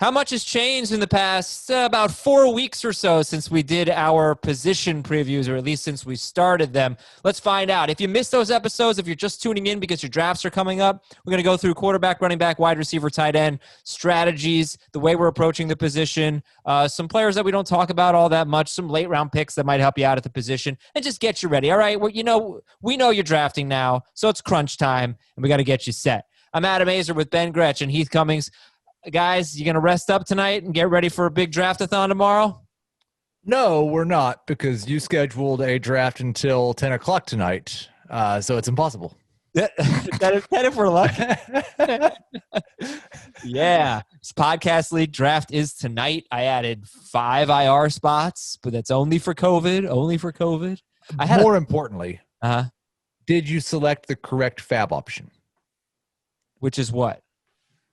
How much has changed in the past about 4 weeks or so since we did our position previews, or at least since we started them? Let's find out. If you missed those episodes, if you're just tuning in because your drafts are coming up, we're going to go through quarterback, running back, wide receiver, tight end, strategies, the way we're approaching the position, some players that we don't talk about all that much, some late-round picks that might help you out at the position, and just get you ready. All right, well, we know you're drafting now, so it's crunch time, and we got to get you set. I'm Adam Azer with Ben Gretch and Heath Cummings. Guys, you going to rest up tonight and get ready for a big draft-a-thon tomorrow? No, we're not, because you scheduled a draft until 10 o'clock tonight, so it's impossible. That if we're lucky. Yeah. This podcast league draft is tonight. I added 5 IR spots, but that's only for COVID. More importantly, did you select the correct fab option? Which is what?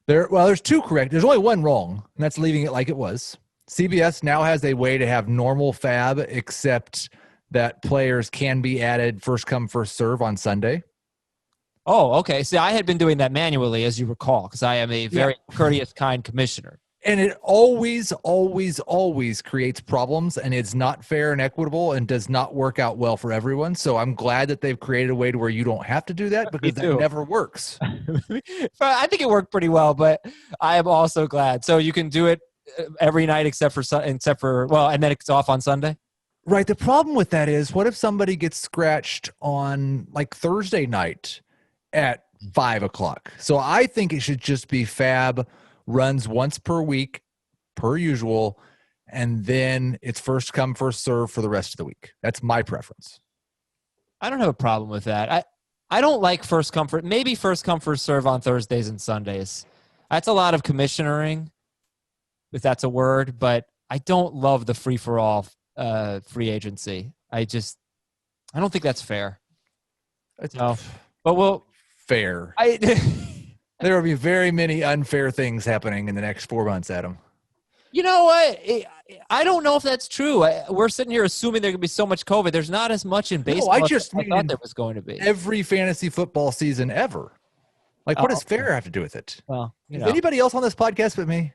There's 2 correct. There's only 1 wrong, and that's leaving it like it was. CBS now has a way to have normal fab, except that players can be added first come, first serve on Sunday. Oh, okay. See, I had been doing that manually, as you recall, because I am a very courteous, kind commissioner. And it always, always, always creates problems, and it's not fair and equitable and does not work out well for everyone. So I'm glad that they've created a way to where you don't have to do that, because that never works. I think it worked pretty well, but I am also glad. So you can do it every night except for and then it's off on Sunday? Right. The problem with that is, what if somebody gets scratched on like Thursday night at 5 o'clock? So I think it should just be fab runs once per week, per usual, and then it's first come, first serve for the rest of the week. That's my preference. I don't have a problem with that. I don't like first come, maybe first come, first serve on Thursdays and Sundays. That's a lot of commissionering, if that's a word, but I don't love the free-for-all free agency. I don't think that's fair. No. But fair. There will be very many unfair things happening in the next 4 months, Adam. You know what? I don't know if that's true. We're sitting here assuming there could be so much COVID. There's not as much in baseball I thought there was going to be. Every fantasy football season ever. Like, what does fair have to do with it? Well, Is anybody else on this podcast but me?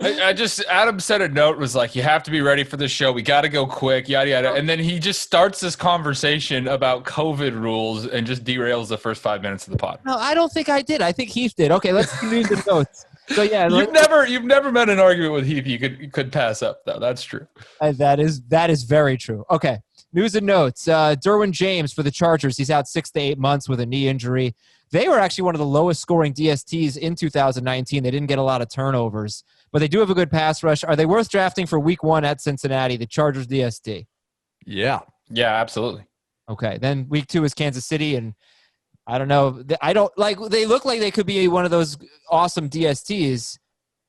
Adam said a note was like, you have to be ready for the show. We got to go quick, yada, yada. And then he just starts this conversation about COVID rules and just derails the first 5 minutes of the pod. No, I don't think I did. I think Heath did. Okay, let's do the notes. So yeah, you've never met an argument with Heath you could pass up, though. That's true. That is very true. Okay, news and notes. Derwin James for the Chargers. He's out 6 to 8 months with a knee injury. They were actually one of the lowest scoring DSTs in 2019. They didn't get a lot of turnovers, but they do have a good pass rush. Are they worth drafting for week 1 at Cincinnati, the Chargers DST? Yeah. Yeah, absolutely. Okay. Then week 2 is Kansas City, and I don't know. They look like they could be one of those awesome DSTs.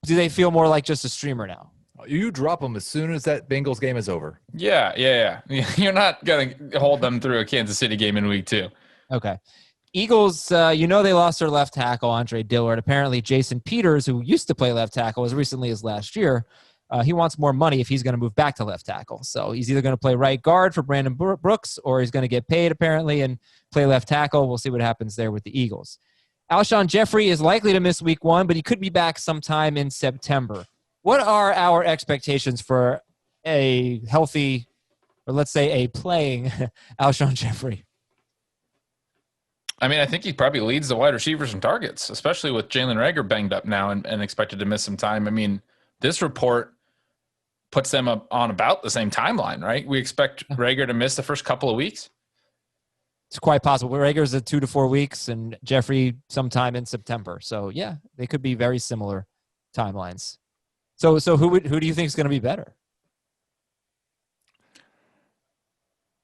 Do they feel more like just a streamer now? You drop them as soon as that Bengals game is over. Yeah. You're not going to hold them through a Kansas City game in week 2. Okay. Eagles, they lost their left tackle, Andre Dillard. Apparently, Jason Peters, who used to play left tackle as recently as last year, he wants more money if he's going to move back to left tackle. So he's either going to play right guard for Brandon Brooks, or he's going to get paid, apparently, and play left tackle. We'll see what happens there with the Eagles. Alshon Jeffery is likely to miss week 1, but he could be back sometime in September. What are our expectations for a healthy, or let's say a playing Alshon Jeffery? I mean, I think he probably leads the wide receivers in targets, especially with Jalen Reagor banged up now and expected to miss some time. I mean, this report puts them up on about the same timeline, right? We expect Reagor to miss the first couple of weeks. It's quite possible. Reagor's at 2 to 4 weeks and Jeffery sometime in September. So, yeah, they could be very similar timelines. So who do you think is going to be better?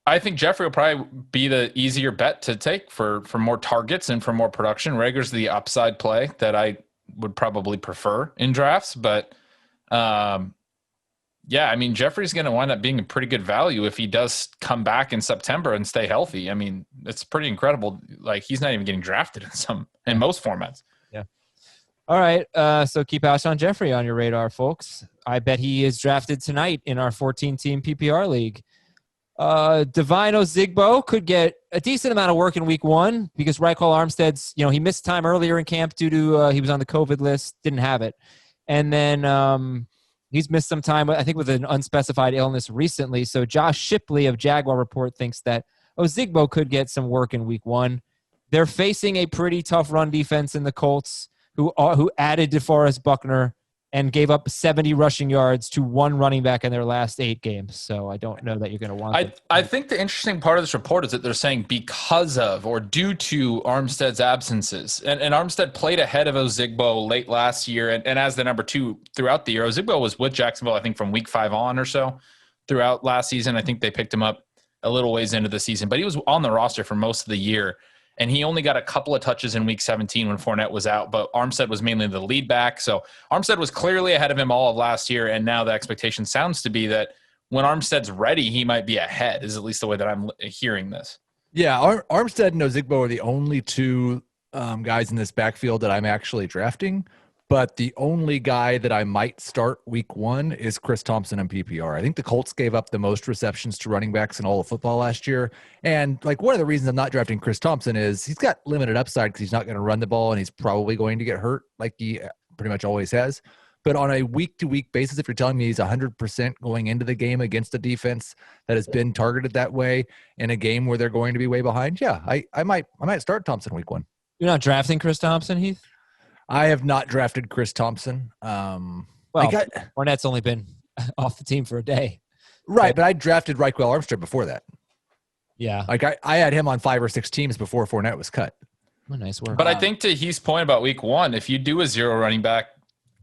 I think Jeffery will probably be the easier bet to take for more targets and for more production. Reagor's the upside play that I would probably prefer in drafts. But, yeah, I mean, Jeffery's going to wind up being a pretty good value if he does come back in September and stay healthy. I mean, it's pretty incredible. Like, he's not even getting drafted in most formats. Yeah. All right, so keep Alshon Jeffery on your radar, folks. I bet he is drafted tonight in our 14-team PPR league. Divino Zigbo could get a decent amount of work in week 1 because Ryquell Armstead's, he missed time earlier in camp due to he was on the COVID list, didn't have it. And then he's missed some time, I think, with an unspecified illness recently. So Josh Shipley of Jaguar Report thinks that Zigbo could get some work in week 1. They're facing a pretty tough run defense in the Colts, who added DeForest Buckner and gave up 70 rushing yards to one running back in their last 8 games. So I don't know that you're going to want it. I think the interesting part of this report is that they're saying because of or due to Armstead's absences. And Armstead played ahead of Ozigbo late last year and as the number 2 throughout the year. Ozigbo was with Jacksonville, I think, from week 5 on or so throughout last season. I think they picked him up a little ways into the season, but he was on the roster for most of the year. And he only got a couple of touches in week 17 when Fournette was out, but Armstead was mainly the lead back. So Armstead was clearly ahead of him all of last year, and now the expectation sounds to be that when Armstead's ready, he might be ahead, is at least the way that I'm hearing this. Yeah, Armstead and Ozigbo are the only 2 guys in this backfield that I'm actually drafting, but the only guy that I might start week 1 is Chris Thompson in PPR. I think the Colts gave up the most receptions to running backs in all of football last year. And one of the reasons I'm not drafting Chris Thompson is he's got limited upside because he's not going to run the ball and he's probably going to get hurt like he pretty much always has. But on a week-to-week basis, if you're telling me he's 100% going into the game against a defense that has been targeted that way in a game where they're going to be way behind, yeah, I might start Thompson week 1. You're not drafting Chris Thompson, Heath? I have not drafted Chris Thompson. Fournette's only been off the team for a day. Right, but I drafted Ryquell Armstead before that. Yeah. I had him on 5 or 6 teams before Fournette was cut. Oh, nice work. But I think to Heath's point about week 1, if you do a 0 running back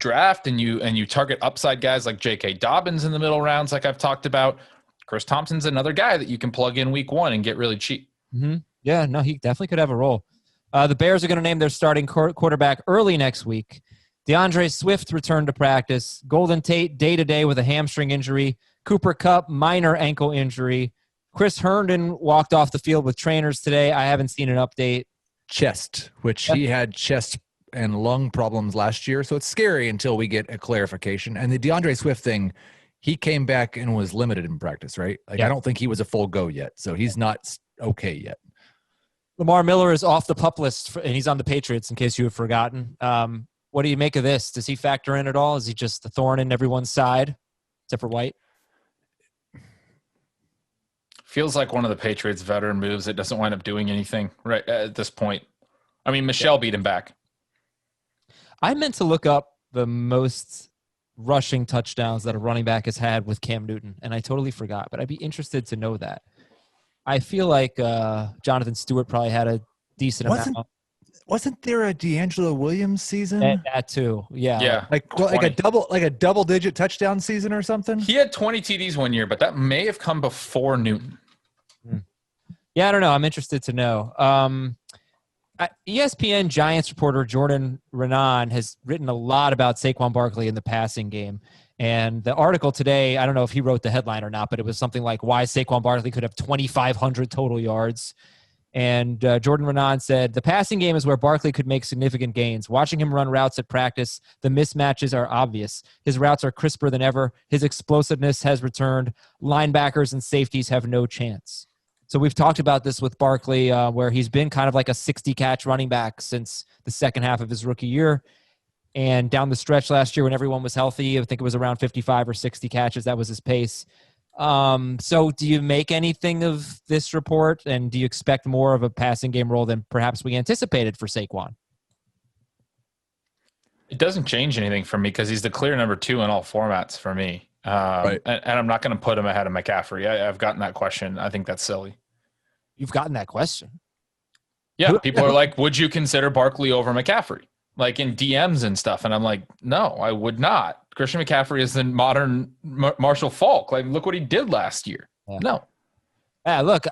draft and you target upside guys like J.K. Dobbins in the middle rounds like I've talked about, Chris Thompson's another guy that you can plug in week 1 and get really cheap. Mm-hmm. Yeah, no, he definitely could have a role. The Bears are going to name their starting quarterback early next week. DeAndre Swift returned to practice. Golden Tate day-to-day with a hamstring injury. Cooper Kupp, minor ankle injury. Chris Herndon walked off the field with trainers today. I haven't seen an update. Chest, which he had chest and lung problems last year, so it's scary until we get a clarification. And the DeAndre Swift thing, he came back and was limited in practice, right? I don't think he was a full go yet, so he's not okay yet. Lamar Miller is off the PUP list, and he's on the Patriots, in case you have forgotten. What do you make of this? Does he factor in at all? Is he just a thorn in everyone's side, except for White? Feels like one of the Patriots' veteran moves that doesn't wind up doing anything right at this point. I mean, Michelle beat him back. I meant to look up the most rushing touchdowns that a running back has had with Cam Newton, and I totally forgot, but I'd be interested to know that. I feel like Jonathan Stewart probably had a decent amount. Wasn't there a D'Angelo Williams season? That too, yeah. Yeah, like a double-digit touchdown season or something. He had 20 TDs one year, but that may have come before Newton. Yeah, I don't know. I'm interested to know. ESPN Giants reporter Jordan Renan has written a lot about Saquon Barkley in the passing game. And the article today, I don't know if he wrote the headline or not, but it was something like why Saquon Barkley could have 2,500 total yards. And Jordan Renan said, the passing game is where Barkley could make significant gains. Watching him run routes at practice, the mismatches are obvious. His routes are crisper than ever. His explosiveness has returned. Linebackers and safeties have no chance. So we've talked about this with Barkley, where he's been kind of like a 60-catch running back since the second half of his rookie year. And down the stretch last year when everyone was healthy, I think it was around 55 or 60 catches. That was his pace. So do you make anything of this report? And do you expect more of a passing game role than perhaps we anticipated for Saquon? It doesn't change anything for me because he's the clear number 2 in all formats for me. Right. And I'm not going to put him ahead of McCaffrey. I've gotten that question. I think that's silly. You've gotten that question? Yeah. People are like, would you consider Barkley over McCaffrey? Like in DMs and stuff. And I'm like, no, I would not. Christian McCaffrey is the modern Marshall Faulk. Like, look what he did last year. Yeah. No. Yeah, look,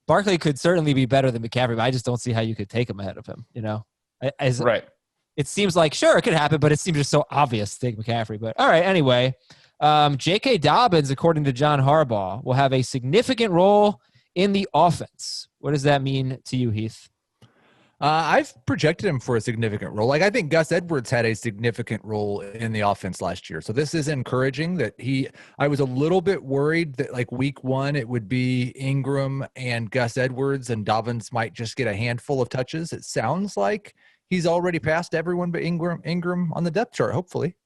Barkley could certainly be better than McCaffrey, but I just don't see how you could take him ahead of him, you know? Right. It seems like, sure, it could happen, but it seems just so obvious to take McCaffrey. But all right, anyway, J.K. Dobbins, according to John Harbaugh, will have a significant role in the offense. What does that mean to you, Heath? I've projected him for a significant role. Like, I think Gus Edwards had a significant role in the offense last year. So this is encouraging that I was a little bit worried that like week 1, it would be Ingram and Gus Edwards and Dobbins might just get a handful of touches. It sounds like he's already passed everyone but Ingram on the depth chart, hopefully.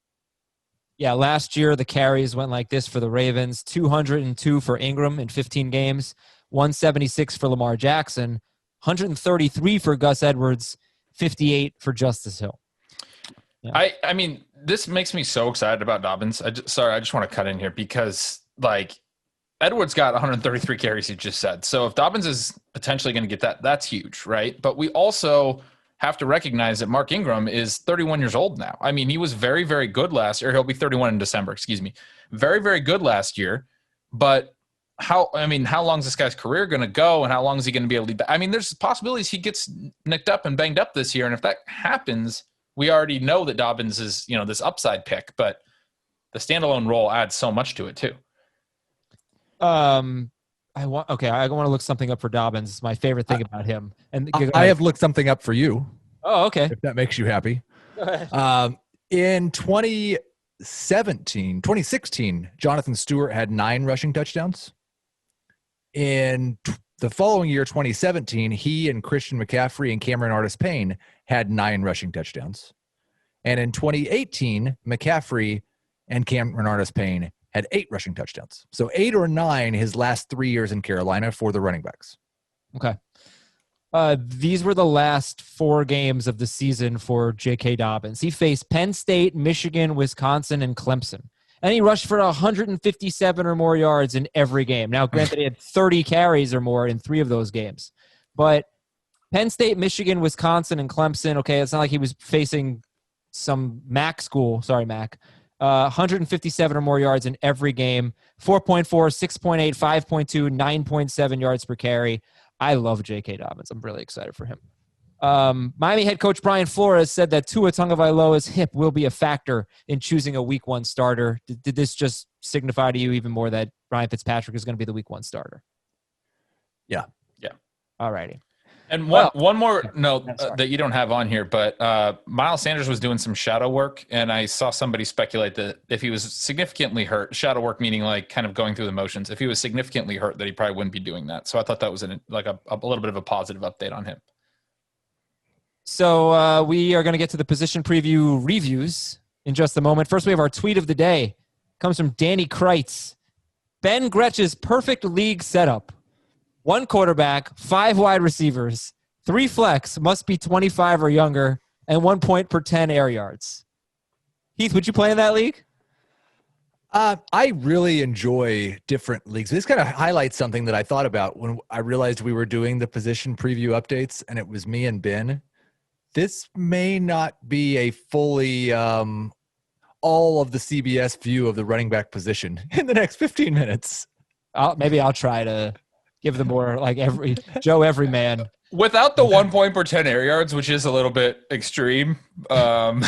Yeah, last year the carries went like this for the Ravens: 202 for Ingram in 15 games, 176 for Lamar Jackson, 133 for Gus Edwards, 58 for Justice Hill. Yeah. I mean, this makes me so excited about Dobbins. I just want to cut in here because, like, Edwards got 133 carries, you just said. So if Dobbins is potentially going to get that, that's huge, right? But we also have to recognize that Mark Ingram is 31 years old now. I mean, he was very, very good last year. He'll be 31 in December, excuse me. Very, very good last year. But how long is this guy's career going to go, and how long is he going to be able to lead? I mean, there's possibilities he gets nicked up and banged up this year. And if that happens, we already know that Dobbins is, this upside pick, but the standalone role adds so much to it too. I want to look something up for Dobbins. It's my favorite thing about him. And I have looked something up for you. Oh, okay. If that makes you happy. Go ahead. In 2016, Jonathan Stewart had 9 rushing touchdowns. In the following year, 2017, he and Christian McCaffrey and Cameron Artis-Payne had 9 rushing touchdowns. And in 2018, McCaffrey and Cameron Artis-Payne had 8 rushing touchdowns. So 8 or 9 his last 3 years in Carolina for the running backs. Okay. These were the last 4 games of the season for J.K. Dobbins. He faced Penn State, Michigan, Wisconsin, and Clemson. And he rushed for 157 or more yards in every game. Now, granted, he had 30 carries or more in 3 of those games. But Penn State, Michigan, Wisconsin, and Clemson, okay, it's not like he was facing some MAC school. Sorry, MAC. 157 or more yards in every game. 4.4, 6.8, 5.2, 9.7 yards per carry. I love J.K. Dobbins. I'm really excited for him. Miami head coach Brian Flores said that Tua Tagovailoa's hip will be a factor in choosing a week 1 starter. Did this just signify to you even more that Ryan Fitzpatrick is going to be the week 1 starter? Yeah. All righty. And one more note that you don't have on here, but Miles Sanders was doing some shadow work, and I saw somebody speculate that if he was significantly hurt, shadow work meaning like kind of going through the motions, if he was significantly hurt, that he probably wouldn't be doing that. So I thought that was a little bit of a positive update on him. So we are going to get to the position preview reviews in just a moment. First, we have our tweet of the day. Comes from Danny Kreitz. Ben Gretch's perfect league setup. 1 quarterback, 5 wide receivers, 3 flex, must be 25 or younger, and 1 point per 10 air yards. Heath, would you play in that league? I really enjoy different leagues. This kind of highlights something that I thought about when I realized we were doing the position preview updates, and it was me and Ben. This may not be a fully all of the CBS view of the running back position in the next 15 minutes. Maybe I'll try to give them more like every man. Without the 1 point per 10 air yards, which is a little bit extreme, I'll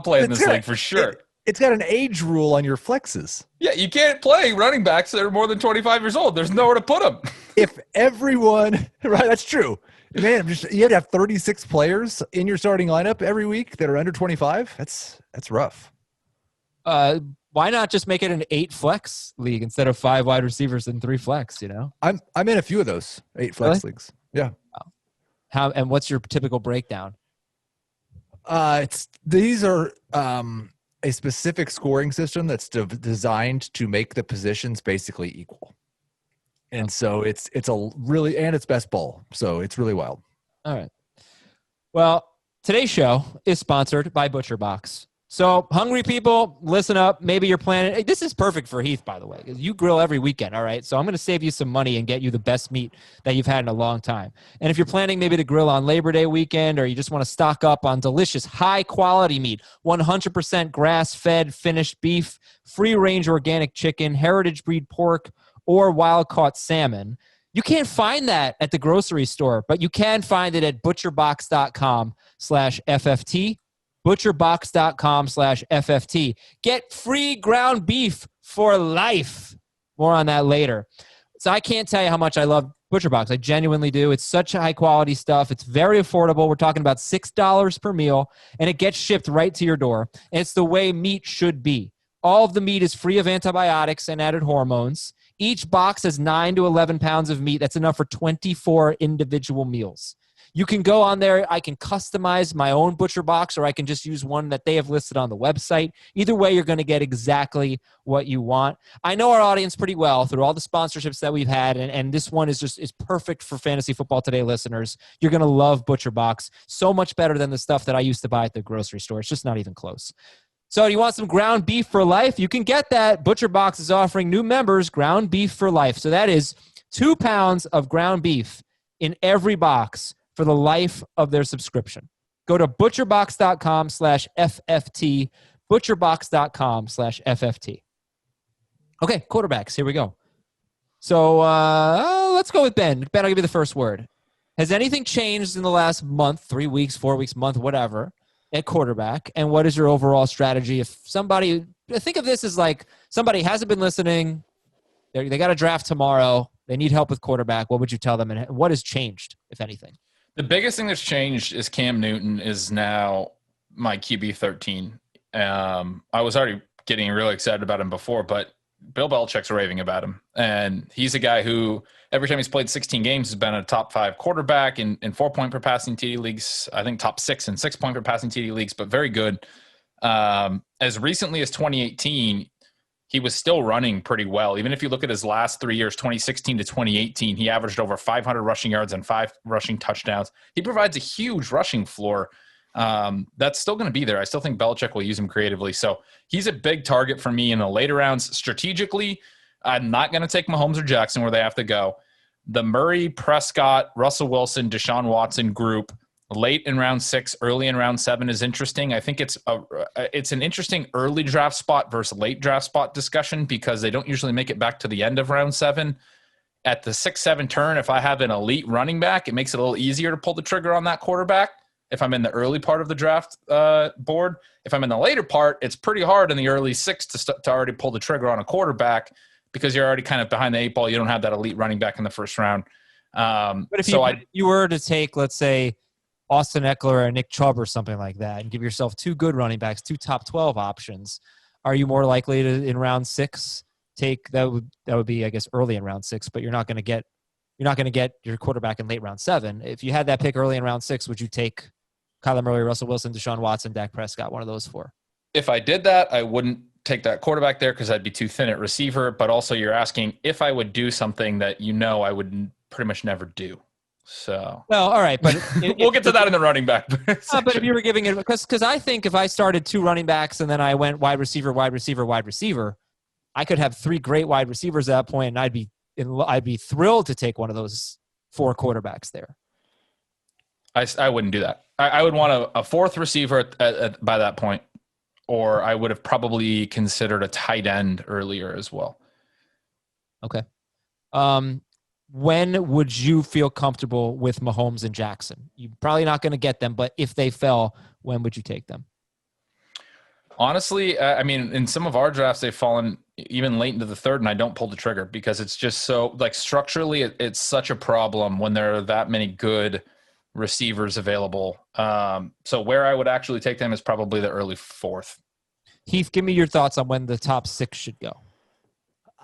play in this league for sure. It's got an age rule on your flexes. Yeah, you can't play running backs that are more than 25 years old. There's nowhere to put them. If everyone, right, that's true. Man, you had to have 36 players in your starting lineup every week that are under 25. That's rough. Why not just make it an 8 flex league instead of 5 wide receivers and 3 flex? I'm in a few of those 8 flex leagues. Yeah. How and what's your typical breakdown? These are a specific scoring system that's designed to make the positions basically equal. And so it's best ball. So it's really wild. All right. Well, today's show is sponsored by ButcherBox. So hungry people, listen up. Maybe you're planning. This is perfect for Heath, by the way, because you grill every weekend. All right. So I'm going to save you some money and get you the best meat that you've had in a long time. And if you're planning maybe to grill on Labor Day weekend, or you just want to stock up on delicious, high quality meat, 100% grass fed finished beef, free range organic chicken, heritage breed pork, or wild caught salmon, you can't find that at the grocery store, but you can find it at butcherbox.com/FFT. butcherbox.com/FFT. Get free ground beef for life. More on that later. So I can't tell you how much I love ButcherBox. I genuinely do. It's such high quality stuff. It's very affordable. We're talking about $6 per meal, and it gets shipped right to your door. And it's the way meat should be. All of the meat is free of antibiotics and added hormones. Each box has 9 to 11 pounds of meat. That's enough for 24 individual meals. You can go on there. I can customize my own ButcherBox, or I can just use one that they have listed on the website. Either way, you're going to get exactly what you want. I know our audience pretty well through all the sponsorships that we've had, and this one is perfect for Fantasy Football Today listeners. You're going to love ButcherBox. So much better than the stuff that I used to buy at the grocery store. It's just not even close. So you want some ground beef for life? You can get that. ButcherBox is offering new members ground beef for life. So that is 2 pounds of ground beef in every box for the life of their subscription. Go to butcherbox.com/FFT, butcherbox.com/FFT. Okay, quarterbacks, here we go. So let's go with Ben. Ben, I'll give you the first word. Has anything changed in the last month, 3 weeks, 4 weeks, month, whatever, at quarterback? And what is your overall strategy? If somebody, think of this as like somebody hasn't been listening, they got a draft tomorrow, they need help with quarterback, what would you tell them? And what has changed, if anything? The biggest thing that's changed is Cam Newton is now my QB 13. I was already getting really excited about him before, but Bill Belichick's raving about him. And he's a guy who every time he's played 16 games has been a top 5 quarterback in 4-point per passing TD leagues. I think top 6 in 6-point per passing TD leagues, but very good. As recently as 2018, he was still running pretty well. Even if you look at his last 3 years, 2016 to 2018, he averaged over 500 rushing yards and 5 rushing touchdowns. He provides a huge rushing floor. That's still going to be there. I still think Belichick will use him creatively. So he's a big target for me in the later rounds. Strategically, I'm not going to take Mahomes or Jackson where they have to go. The Murray, Prescott, Russell Wilson, Deshaun Watson group late in round 6, early in round 7 is interesting. I think it's an interesting early draft spot versus late draft spot discussion because they don't usually make it back to the end of round 7. At the 6-7 turn, if I have an elite running back, it makes it a little easier to pull the trigger on that quarterback. If I'm in the early part of the draft board, if I'm in the later part, it's pretty hard in the early 6 to already pull the trigger on a quarterback because you're already kind of behind the 8 ball. You don't have that elite running back in the first round. But if you were to take, let's say, Austin Eckler or Nick Chubb or something like that and give yourself 2 good running backs, 2 top 12 options, are you more likely to, in round 6, take that would be, I guess, early in round 6, but you're not going to get your quarterback in late round 7. If you had that pick early in round 6, would you take Kyler Murray, Russell Wilson, Deshaun Watson, Dak Prescott, one of those 4? If I did that, I wouldn't take that quarterback there because I'd be too thin at receiver. But also you're asking if I would do something that I would pretty much never do. So well, all right, but we'll get to that in the running back. But if you were giving it, because I think if I started 2 running backs and then I went wide receiver, wide receiver, wide receiver, I could have 3 great wide receivers at that point, and I'd be thrilled to take one of those 4 quarterbacks there. I wouldn't do that. I would want a 4th receiver by that point, or I would have probably considered a tight end earlier as well. Okay. When would you feel comfortable with Mahomes and Jackson? You're probably not going to get them, but if they fell, when would you take them? Honestly, I mean, in some of our drafts, they've fallen even late into the 3rd, and I don't pull the trigger because it's just so, like, structurally, it's such a problem when there are that many good receivers available. So where I would actually take them is probably the early 4th. Heath, give me your thoughts on when the top 6 should go.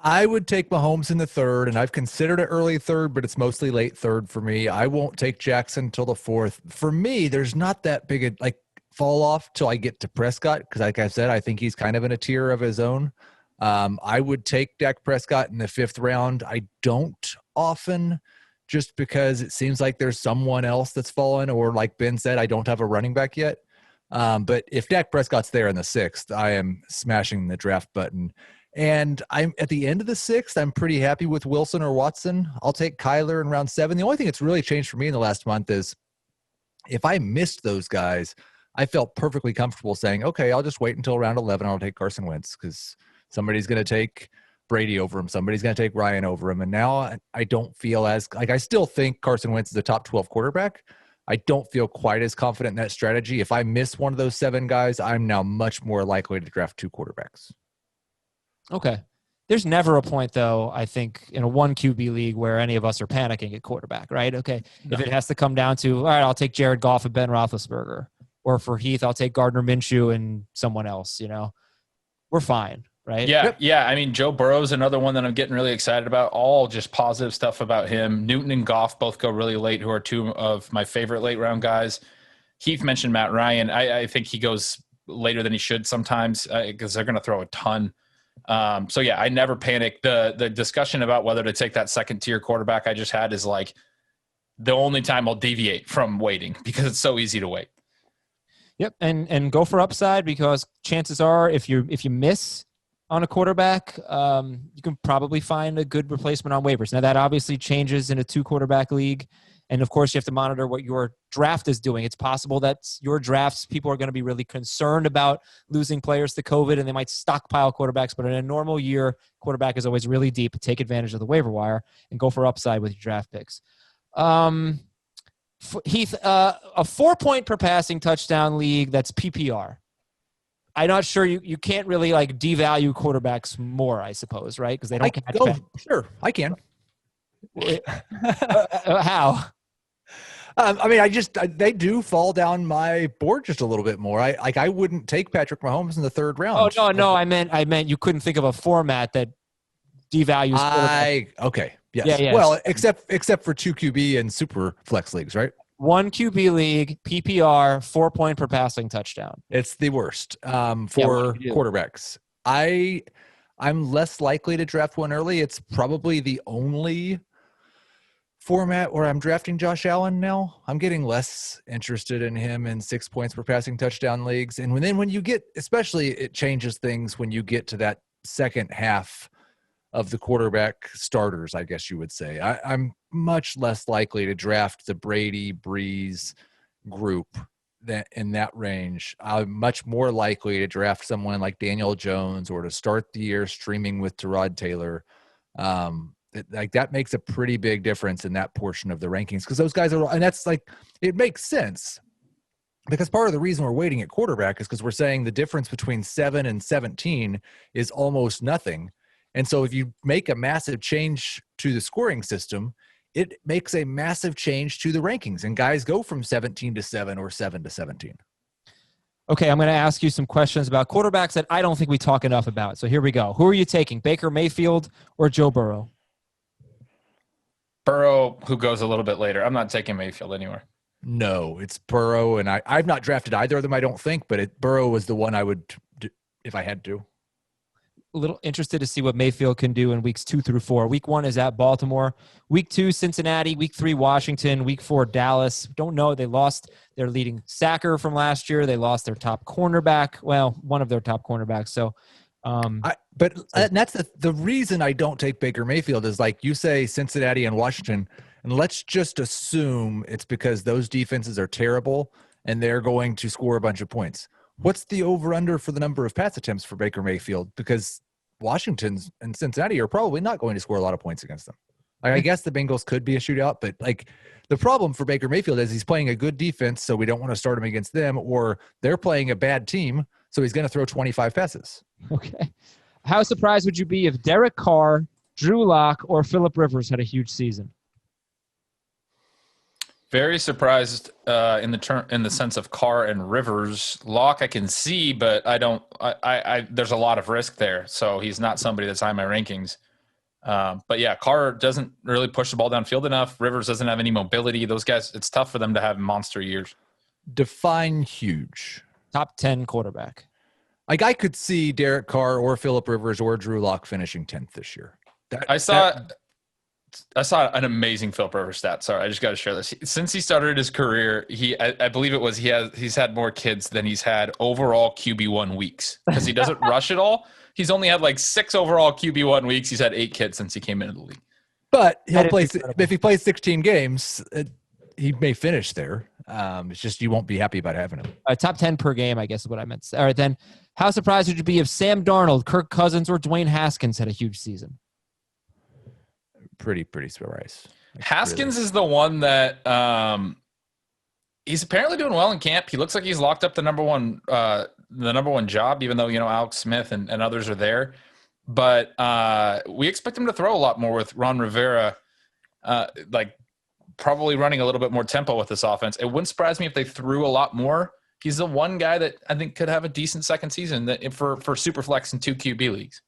I would take Mahomes in the 3rd, and I've considered it early 3rd, but it's mostly late 3rd for me. I won't take Jackson till the 4th. For me, there's not that big a fall off till I get to Prescott because, like I said, I think he's kind of in a tier of his own. I would take Dak Prescott in the 5th round. I don't often, just because it seems like there's someone else that's fallen, or like Ben said, I don't have a running back yet. But if Dak Prescott's there in the 6th, I am smashing the draft button. And I'm at the end of the 6th, I'm pretty happy with Wilson or Watson. I'll take Kyler in round 7. The only thing that's really changed for me in the last month is if I missed those guys, I felt perfectly comfortable saying, okay, I'll just wait until round 11. I'll take Carson Wentz because somebody's going to take Brady over him. Somebody's going to take Ryan over him. And now I don't feel as like, I still think Carson Wentz is a top 12 quarterback. I don't feel quite as confident in that strategy. If I miss one of those 7 guys, I'm now much more likely to draft 2 quarterbacks. Okay. There's never a point, though, I think, in a 1 QB league where any of us are panicking at quarterback, right? Okay, if it has to come down to, all right, I'll take Jared Goff and Ben Roethlisberger. Or for Heath, I'll take Gardner Minshew and someone else, We're fine, right? Yeah, yeah. I mean, Joe Burrow's another one that I'm getting really excited about. All just positive stuff about him. Newton and Goff both go really late, who are two of my favorite late-round guys. Heath mentioned Matt Ryan. I think he goes later than he should sometimes because they're going to throw a ton. So yeah, I never panic. The discussion about whether to take that second tier quarterback I just had is like the only time I'll deviate from waiting because it's so easy to wait. Yep, and go for upside because chances are if you miss on a quarterback, you can probably find a good replacement on waivers. Now that obviously changes in a 2 quarterback league. And of course, you have to monitor what your draft is doing. It's possible that your drafts, people are going to be really concerned about losing players to COVID, and they might stockpile quarterbacks. But in a normal year, quarterback is always really deep. Take advantage of the waiver wire and go for upside with your draft picks. Heath, a 4-point per passing touchdown league that's PPR. I'm not sure you can't really like devalue quarterbacks more, I suppose, right? Because they don't catch. Sure, I can. How? I mean, they do fall down my board just a little bit more. I wouldn't take Patrick Mahomes in the 3rd round. Oh no, I meant you couldn't think of a format that devalues. Okay, yes. Yeah. Well, except for 2 QB and super flex leagues, right? 1 QB league, PPR, 4-point per passing touchdown. It's the worst for quarterbacks. I'm less likely to draft one early. It's probably the only format where I'm drafting Josh Allen now. I'm getting less interested in him in 6 points per passing touchdown leagues. And when you get, especially it changes things when you get to that second half of the quarterback starters, I guess you would say. I'm much less likely to draft the Brady, Breeze group in that range. I'm much more likely to draft someone like Daniel Jones or to start the year streaming with Tyrod Taylor. That makes a pretty big difference in that portion of the rankings because those guys are, and that's like, it makes sense because part of the reason we're waiting at quarterback is because we're saying the difference between 7 and 17 is almost nothing. And so if you make a massive change to the scoring system, it makes a massive change to the rankings and guys go from 17 to 7 or 7 to 17. Okay, I'm going to ask you some questions about quarterbacks that I don't think we talk enough about. So here we go. Who are you taking, Baker Mayfield or Joe Burrow? Burrow, who goes a little bit later. I'm not taking Mayfield anywhere. No, it's Burrow, and I've not drafted either of them, I don't think, but Burrow was the one I would do if I had to. A little interested to see what Mayfield can do in weeks 2 through 4. Week 1 is at Baltimore. Week 2, Cincinnati. Week 3, Washington. Week 4, Dallas. Don't know. They lost their leading sacker from last year. They lost their top cornerback. Well, one of their top cornerbacks. So, that's the reason I don't take Baker Mayfield is like you say Cincinnati and Washington, and let's just assume it's because those defenses are terrible and they're going to score a bunch of points. What's the over-under for the number of pass attempts for Baker Mayfield? Because Washington and Cincinnati are probably not going to score a lot of points against them. I guess the Bengals could be a shootout, but like the problem for Baker Mayfield is he's playing a good defense, so we don't want to start him against them, or they're playing a bad team, so he's going to throw 25 passes. Okay. How surprised would you be if Derek Carr, Drew Lock, or Phillip Rivers had a huge season? Very surprised in the sense of Carr and Rivers. Locke I can see, but I don't. There's a lot of risk there, so he's not somebody that's high in my rankings. But yeah, Carr doesn't really push the ball downfield enough. Rivers doesn't have any mobility. Those guys, it's tough for them to have monster years. Define huge. Top 10 quarterback. Like I could see Derek Carr or Phillip Rivers or Drew Lock finishing 10th this year. I saw an amazing Phillip Rivers stat. Sorry, I just got to share this. Since he started his career, I believe it was he's had more kids than he's had overall QB1 weeks because he doesn't rush at all. He's only had like 6 overall QB1 weeks. He's had 8 kids since he came into the league. But he'll play if he plays 16 games. He may finish there. It's just you won't be happy about having him. Top 10 per game, I guess is what I meant to say. All right, then. How surprised would you be if Sam Darnold, Kirk Cousins, or Dwayne Haskins had a huge season? Pretty surprised. Haskins is the one that he's apparently doing well in camp. He looks like he's locked up the number one job, even though Alex Smith and others are there. but we expect him to throw a lot more with Ron Rivera, probably running a little bit more tempo with this offense. It wouldn't surprise me if they threw a lot more. He's the one guy that I think could have a decent second season for Superflex and 2 QB leagues.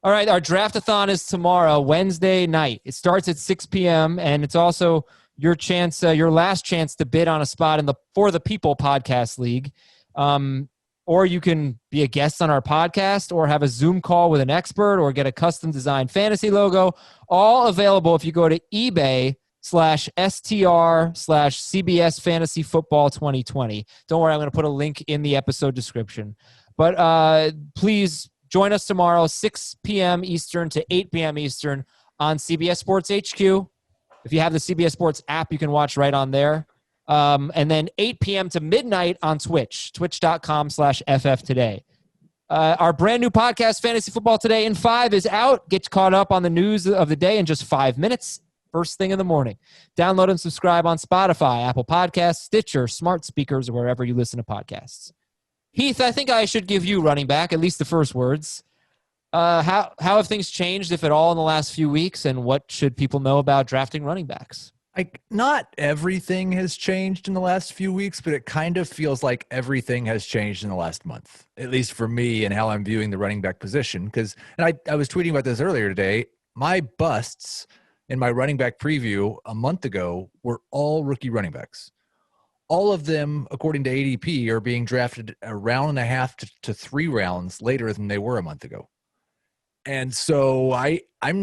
All right, our Draft-A-Thon is tomorrow, Wednesday night. It starts at 6 p.m., and it's also your chance, your last chance to bid on a spot in the For the People podcast league. Or you can be a guest on our podcast or have a Zoom call with an expert or get a custom designed fantasy logo. All available if you go to eBay/STR/CBS Fantasy Football 2020. Don't worry, I'm going to put a link in the episode description. But please join us tomorrow, 6 p.m. Eastern to 8 p.m. Eastern on CBS Sports HQ. If you have the CBS Sports app, you can watch right on there. And then 8 p.m. to midnight on Twitch, twitch.com/FFtoday. Our brand new podcast, Fantasy Football Today in 5, is out. Get caught up on the news of the day in just 5 minutes, first thing in the morning. Download and subscribe on Spotify, Apple Podcasts, Stitcher, smart speakers, or wherever you listen to podcasts. Heath, I think I should give you running back, at least the first words. How have things changed, if at all, in the last few weeks, and what should people know about drafting running backs? Not everything has changed in the last few weeks, but it kind of feels like everything has changed in the last month, at least for me and how I'm viewing the running back position. I was tweeting about this earlier today. My busts in my running back preview a month ago were all rookie running backs. All of them, according to ADP, are being drafted a round and a half to 3 rounds later than they were a month ago. And so I'm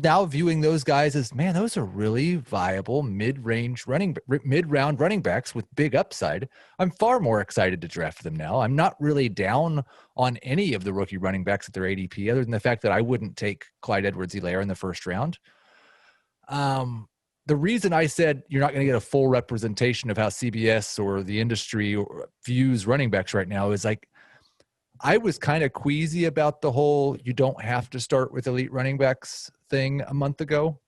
now viewing those guys as, man, those are really viable mid-round running backs with big upside. I'm far more excited to draft them now. I'm not really down on any of the rookie running backs at their ADP, other than the fact that I wouldn't take Clyde Edwards-Helaire in the first round. The reason I said you're not going to get a full representation of how CBS or the industry views running backs right now is I was kind of queasy about the whole you don't have to start with elite running backs thing a month ago.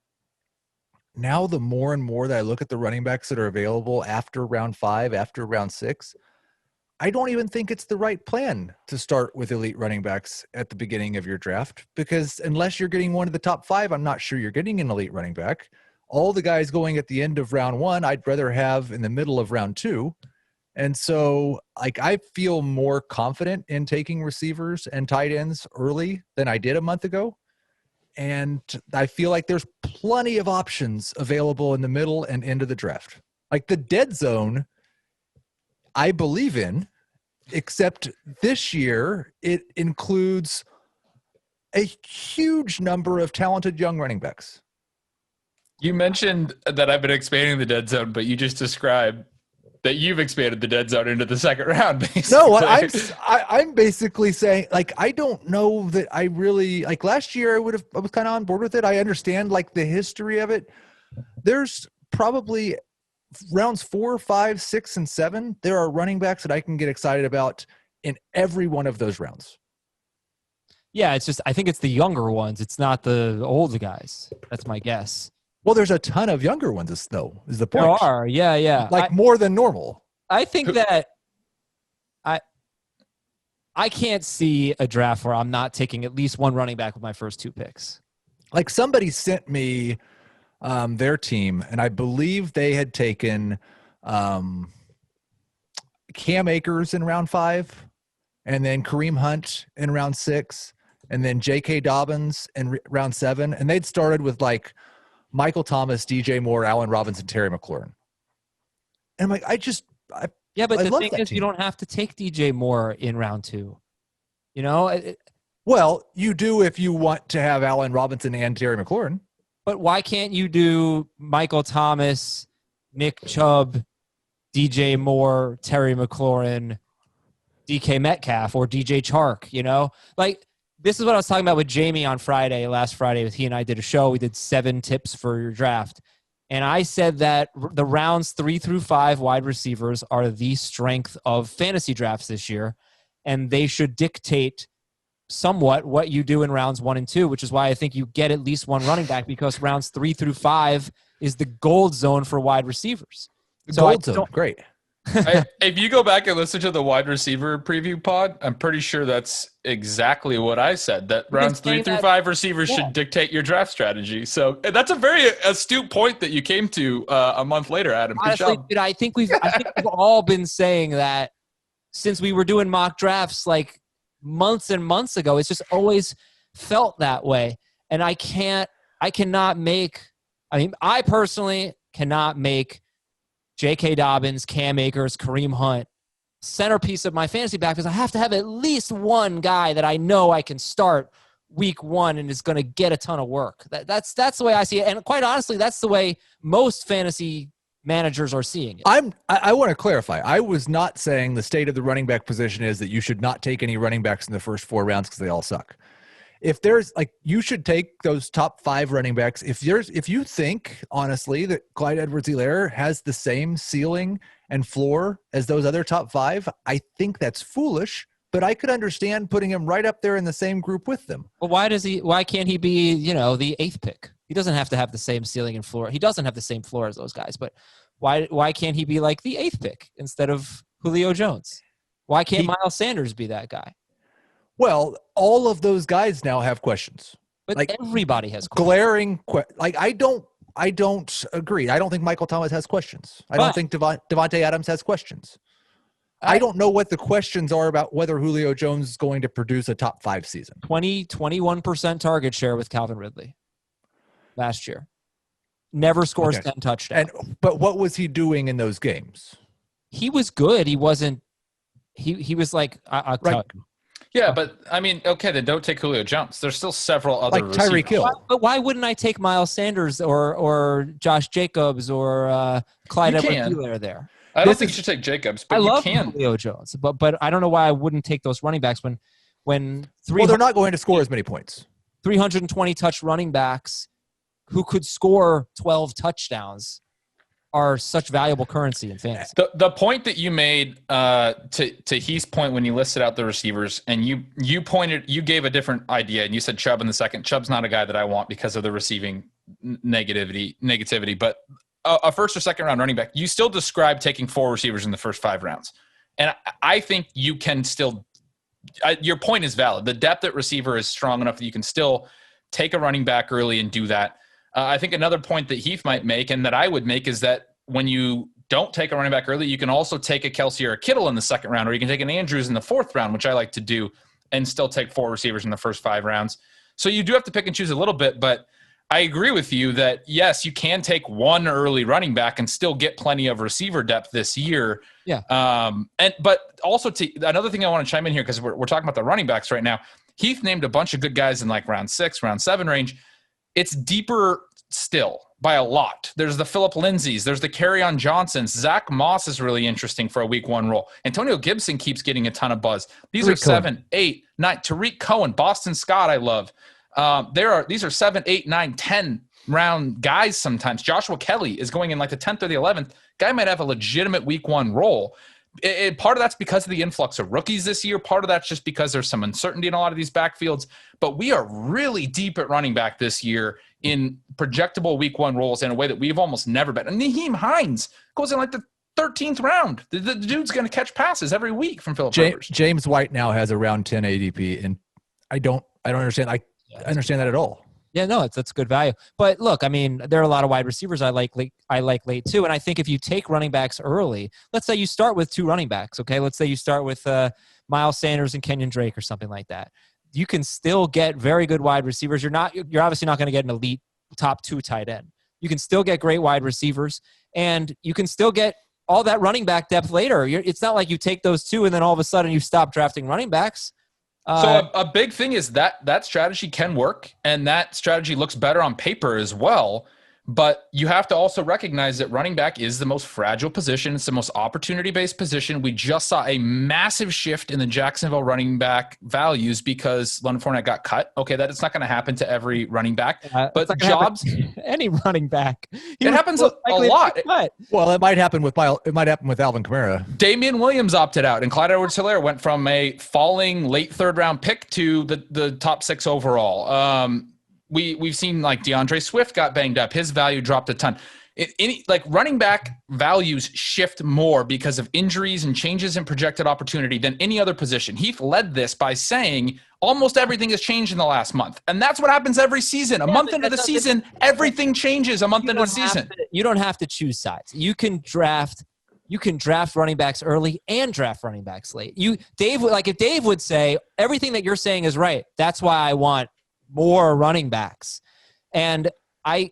Now, the more and more that I look at the running backs that are available after round 5, after round 6, I don't even think it's the right plan to start with elite running backs at the beginning of your draft, because unless you're getting one of the top 5, I'm not sure you're getting an elite running back. All the guys going at the end of round 1, I'd rather have in the middle of round 2. And so I feel more confident in taking receivers and tight ends early than I did a month ago. And I feel like there's plenty of options available in the middle and end of the draft. The dead zone, I believe in, except this year it includes a huge number of talented young running backs. You mentioned that I've been expanding the dead zone, but you just described that you've expanded the dead zone into the second round, basically. No, I'm basically saying, I don't know that I really, last year I was kind of on board with it. I understand, the history of it. There's probably rounds 4, 5, 6, and 7. There are running backs that I can get excited about in every one of those rounds. Yeah, it's just, I think it's the younger ones. It's not the older guys. That's my guess. Well, there's a ton of younger ones, though, is the point. There are, yeah. More than normal. I think that I can't see a draft where I'm not taking at least one running back with my first 2 picks. Somebody sent me their team, and I believe they had taken Cam Akers in round 5, and then Kareem Hunt in round 6, and then J.K. Dobbins in round 7, and they'd started with Michael Thomas, DJ Moore, Allen Robinson, Terry McLaurin. And I'm but the thing is, you don't have to take DJ Moore in round 2. Well, you do if you want to have Allen Robinson and Terry McLaurin. But why can't you do Michael Thomas, Nick Chubb, DJ Moore, Terry McLaurin, DK Metcalf, or DJ Chark? This is what I was talking about with Jamie on last Friday. He and I did a show. We did 7 tips for your draft. And I said that the rounds 3 through 5 wide receivers are the strength of fantasy drafts this year. And they should dictate somewhat what you do in rounds 1 and 2, which is why I think you get at least one running back, because rounds 3 through 5 is the gold zone for wide receivers. Gold zone, great. If you go back and listen to the wide receiver preview pod, I'm pretty sure that's exactly what I said, that rounds 3 through 5 receivers should dictate your draft strategy. So that's a very astute point that you came to a month later, Adam. Good Honestly, job. dude, I think we've all been saying that since we were doing mock drafts like months and months ago. It's just always felt that way. And I personally cannot make J.K. Dobbins, Cam Akers, Kareem Hunt centerpiece of my fantasy back because I have to have at least one guy that I know I can start week 1 and is going to get a ton of work. That's the way I see it. And quite honestly, that's the way most fantasy managers are seeing it. I want to clarify. I was not saying the state of the running back position is that you should not take any running backs in the first 4 rounds because they all suck. If there's you should take those top 5 running backs. If you think honestly that Clyde Edwards-Helaire has the same ceiling and floor as those other top 5, I think that's foolish. But I could understand putting him right up there in the same group with them. Well, why can't he be, the 8th pick? He doesn't have to have the same ceiling and floor. He doesn't have the same floor as those guys, but why can't he be like the 8th pick instead of Julio Jones? Why can't Miles Sanders be that guy? Well, all of those guys now have questions. But everybody has questions. Glaring I don't agree. I don't think Michael Thomas has questions. I don't think Devontae Adams has questions. I don't know what the questions are about whether Julio Jones is going to produce a top 5 season. 21% target share with Calvin Ridley last year. Never scores 10 touchdowns. But what was he doing in those games? He was good. He wasn't. He was like right. Yeah, but I mean, okay, then don't take Julio Jones. There's still several other like Tyreek Hill. But why wouldn't I take Miles Sanders or Josh Jacobs or Clyde Edwards-Helaire there? I don't think you should take Jacobs, but you can. Julio Jones, but I don't know why I wouldn't take those running backs when they're not going to score as many points. 320 touch running backs who could score 12 touchdowns are such valuable currency in fantasy. The point that you made to Heath's point when you listed out the receivers, and you gave a different idea, and you said Chubb in the second. Chubb's not a guy that I want because of the receiving negativity, but a first or second round running back, you still describe taking 4 receivers in the first 5 rounds. And I think you can still, your point is valid. The depth at receiver is strong enough that you can still take a running back early and do that. I think another point that Heath might make and that I would make is that when you don't take a running back early, you can also take a Kelce or a Kittle in the second round, or you can take an Andrews in the 4th round, which I like to do, and still take 4 receivers in the first 5 rounds. So you do have to pick and choose a little bit, but I agree with you that, yes, you can take 1 early running back and still get plenty of receiver depth this year. Yeah. But also another thing I want to chime in here, because we're talking about the running backs right now. Heath named a bunch of good guys in like round 6, round 7 range. It's deeper still by a lot. There's the Phillip Lindsays. There's the Kerryon Johnsons. Zach Moss is really interesting for a week 1 role. Antonio Gibson keeps getting a ton of buzz. These are 7, 8, 9. Tariq Cohen, Boston Scott, I love. These are 7, 8, 9, 10 round guys sometimes. Joshua Kelly is going in like the 10th or the 11th. Guy might have a legitimate week 1 role. Part of that's because of the influx of rookies this year. Part of that's just because there's some uncertainty in a lot of these backfields. But we are really deep at running back this year in projectable week 1 roles in a way that we've almost never been. And Nahim Heinz goes in like the 13th round. The dude's going to catch passes every week from Philip Rivers. James White now has a round 10 ADP, and I don't understand. I understand that at all. Yeah, no, that's good value. But look, I mean, there are a lot of wide receivers I like late too. And I think if you take running backs early, let's say you start with 2 running backs, okay? Let's say you start with Miles Sanders and Kenyon Drake or something like that. You can still get very good wide receivers. You're obviously not going to get an elite top 2 tight end. You can still get great wide receivers, and you can still get all that running back depth later. It's not like you take those 2 and then all of a sudden you stop drafting running backs. So a big thing is that strategy can work, and that strategy looks better on paper as well. But you have to also recognize that running back is the most fragile position. It's the most opportunity-based position. We just saw a massive shift in the Jacksonville running back values because Leonard Fournette got cut. Okay, that is not going to happen to every running back. But jobs, any running back, it happens a lot. Well, it might happen with Alvin Kamara. Damian Williams opted out, and Clyde Edwards-Helaire went from a falling late 3rd round pick to the top 6 overall. We've seen like Deandre Swift got banged up. His value dropped a ton. running back values shift more because of injuries and changes in projected opportunity than any other position. Heath led this by saying almost everything has changed in the last month. And that's what happens every season. A month into the season, everything changes a month into the season. You don't have to choose sides. You can draft running backs early and draft running backs late. If Dave would say everything that you're saying is right, that's why I want more running backs. And I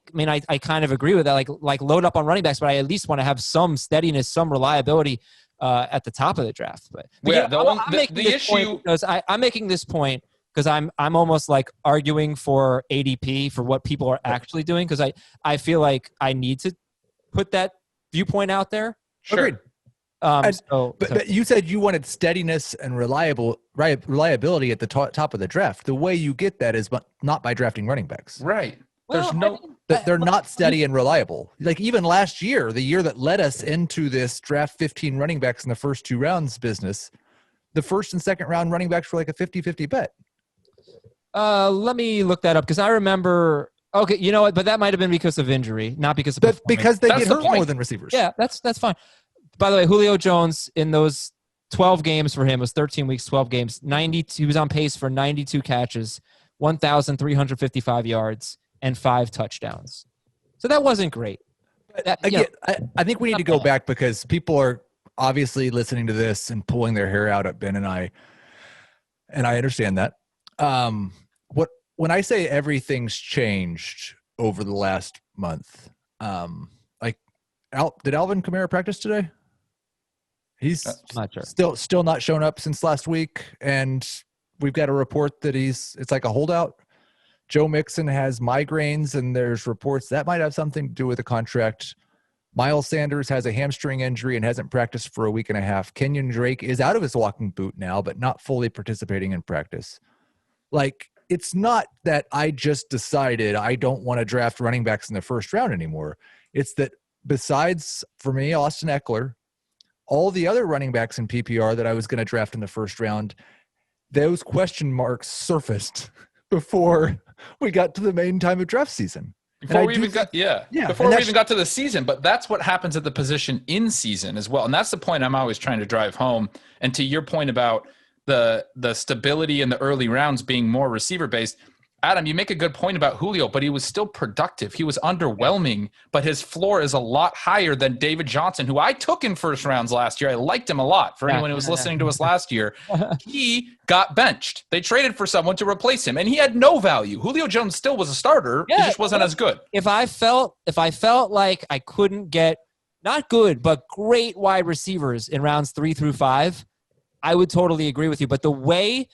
kind of agree with that. Like load up on running backs, but I at least want to have some steadiness, some reliability at the top of the draft. But yeah, I'm making this point because I'm almost like arguing for ADP for what people are actually doing because I feel like I need to put that viewpoint out there. Sure. Agreed. But you said you wanted steadiness and reliability at the top of the draft. The way you get that is not by drafting running backs. Right. They're not steady and reliable. Like even last year, the year that led us into this draft 15 running backs in the first 2 rounds business, the first and second round running backs were like a 50-50 bet. Let me look that up because I remember. Okay, you know what? But that might have been because of injury, not because of performance. Because they get hurt more than receivers. Yeah, that's fine. By the way, Julio Jones in those 12 games for him was 13 weeks, 12 games. 92. He was on pace for 92 catches, 1,355 yards, and 5 touchdowns. So that wasn't great. I think we need to go back because people are obviously listening to this and pulling their hair out at Ben and I understand that. When I say everything's changed over the last month, did Alvin Kamara practice today? He's not sure. Still not shown up since last week, and we've got a report that it's like a holdout. Joe Mixon has migraines, and there's reports that might have something to do with the contract. Miles Sanders has a hamstring injury and hasn't practiced for a week and a half. Kenyon Drake is out of his walking boot now, but not fully participating in practice. It's not that I just decided I don't want to draft running backs in the first round anymore. It's that besides, for me, Austin Eckler, all the other running backs in PPR that I was going to draft in the first round, those question marks surfaced before we got to the main time of draft season. Before we even got to the season, but that's what happens at the position in season as well. And that's the point I'm always trying to drive home. And to your point about the stability in the early rounds being more receiver based, Adam, you make a good point about Julio, but he was still productive. He was underwhelming, but his floor is a lot higher than David Johnson, who I took in first rounds last year. I liked him a lot. For anyone who was listening to us last year, he got benched. They traded for someone to replace him, and he had no value. Julio Jones still was a starter. He just wasn't as good. If I felt like I couldn't get not good, but great wide receivers in rounds 3 through 5, I would totally agree with you. But the way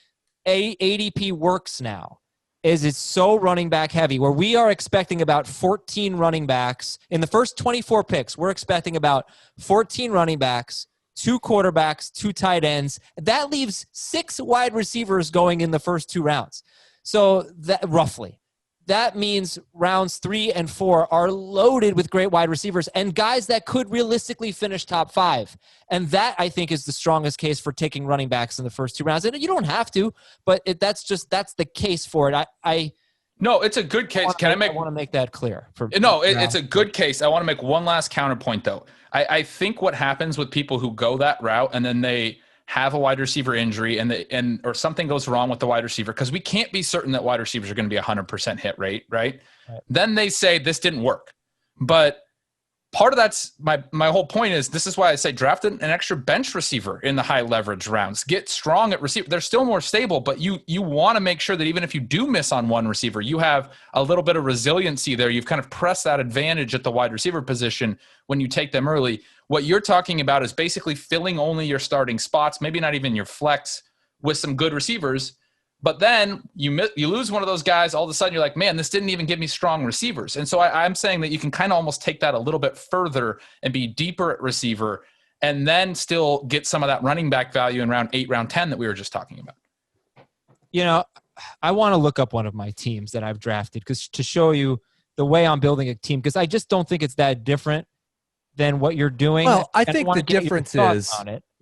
ADP works now is it's so running back heavy where we are expecting about 14 running backs. In the first 24 picks, we're expecting about 14 running backs, 2 quarterbacks, 2 tight ends. That leaves 6 wide receivers going in the first 2 rounds. So that roughly. That means rounds 3 and 4 are loaded with great wide receivers and guys that could realistically finish top 5. And that, I think, is the strongest case for taking running backs in the first 2 rounds. And you don't have to, but that's the case for it. No, it's a good case. I want to make that clear. It's a good case. I want to make one last counterpoint, though. I think what happens with people who go that route and then they have a wide receiver injury or something goes wrong with the wide receiver, because we can't be certain that wide receivers are going to be 100% hit rate, right? Then they say this didn't work. But part of that's my whole point is this is why I say draft an extra bench receiver in the high leverage rounds. Get strong at receiver. They're still more stable, but you want to make sure that even if you do miss on one receiver, you have a little bit of resiliency there. You've kind of pressed that advantage at the wide receiver position when you take them early. What you're talking about is basically filling only your starting spots, maybe not even your flex, with some good receivers. But then you lose one of those guys, all of a sudden you're like, man, this didn't even give me strong receivers. And so I'm saying that you can kind of almost take that a little bit further and be deeper at receiver and then still get some of that running back value in round 8, round 10 that we were just talking about. You know, I want to look up one of my teams that I've drafted because to show you the way I'm building a team, because I just don't think it's that different than what you're doing. Well, I think the difference is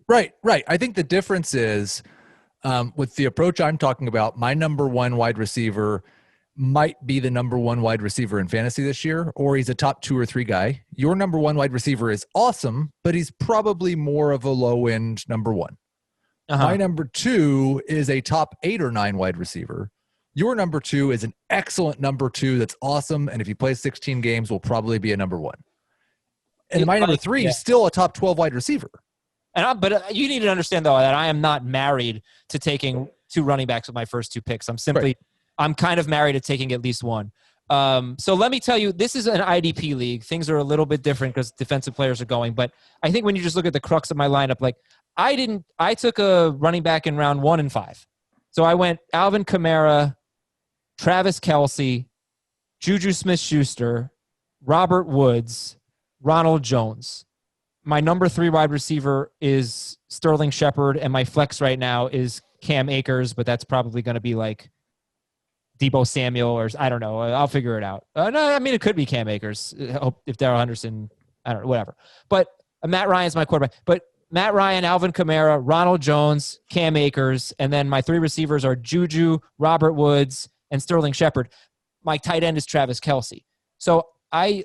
right. I think the difference is with the approach I'm talking about. My number 1 wide receiver might be the number one wide receiver in fantasy this year, or he's a top 2 or 3 guy. Your number one wide receiver is awesome, but he's probably more of a low end number one. My number 2 is a top 8 or 9 wide receiver. Your number 2 is an excellent number 2 that's awesome, and if he plays 16 games, will probably be a number 1. And my number 3 is still a top 12 wide receiver. But you need to understand, though, that I am not married to taking 2 running backs with my first 2 picks. I'm kind of married to taking at least 1. So let me tell you, this is an IDP league. Things are a little bit different because defensive players are going. But I think when you just look at the crux of my lineup, like I took a running back in round 1 and 5. So I went Alvin Kamara, Travis Kelce, Juju Smith-Schuster, Robert Woods, Ronald Jones. My number 3 wide receiver is Sterling Shepard, and my flex right now is Cam Akers, but that's probably going to be like Deebo Samuel, or I don't know. I'll figure it out. No, I mean, it could be Cam Akers if Darrell Henderson, I don't know, whatever. But Matt Ryan's my quarterback. But Matt Ryan, Alvin Kamara, Ronald Jones, Cam Akers, and then my 3 receivers are Juju, Robert Woods, and Sterling Shepard. My tight end is Travis Kelce. So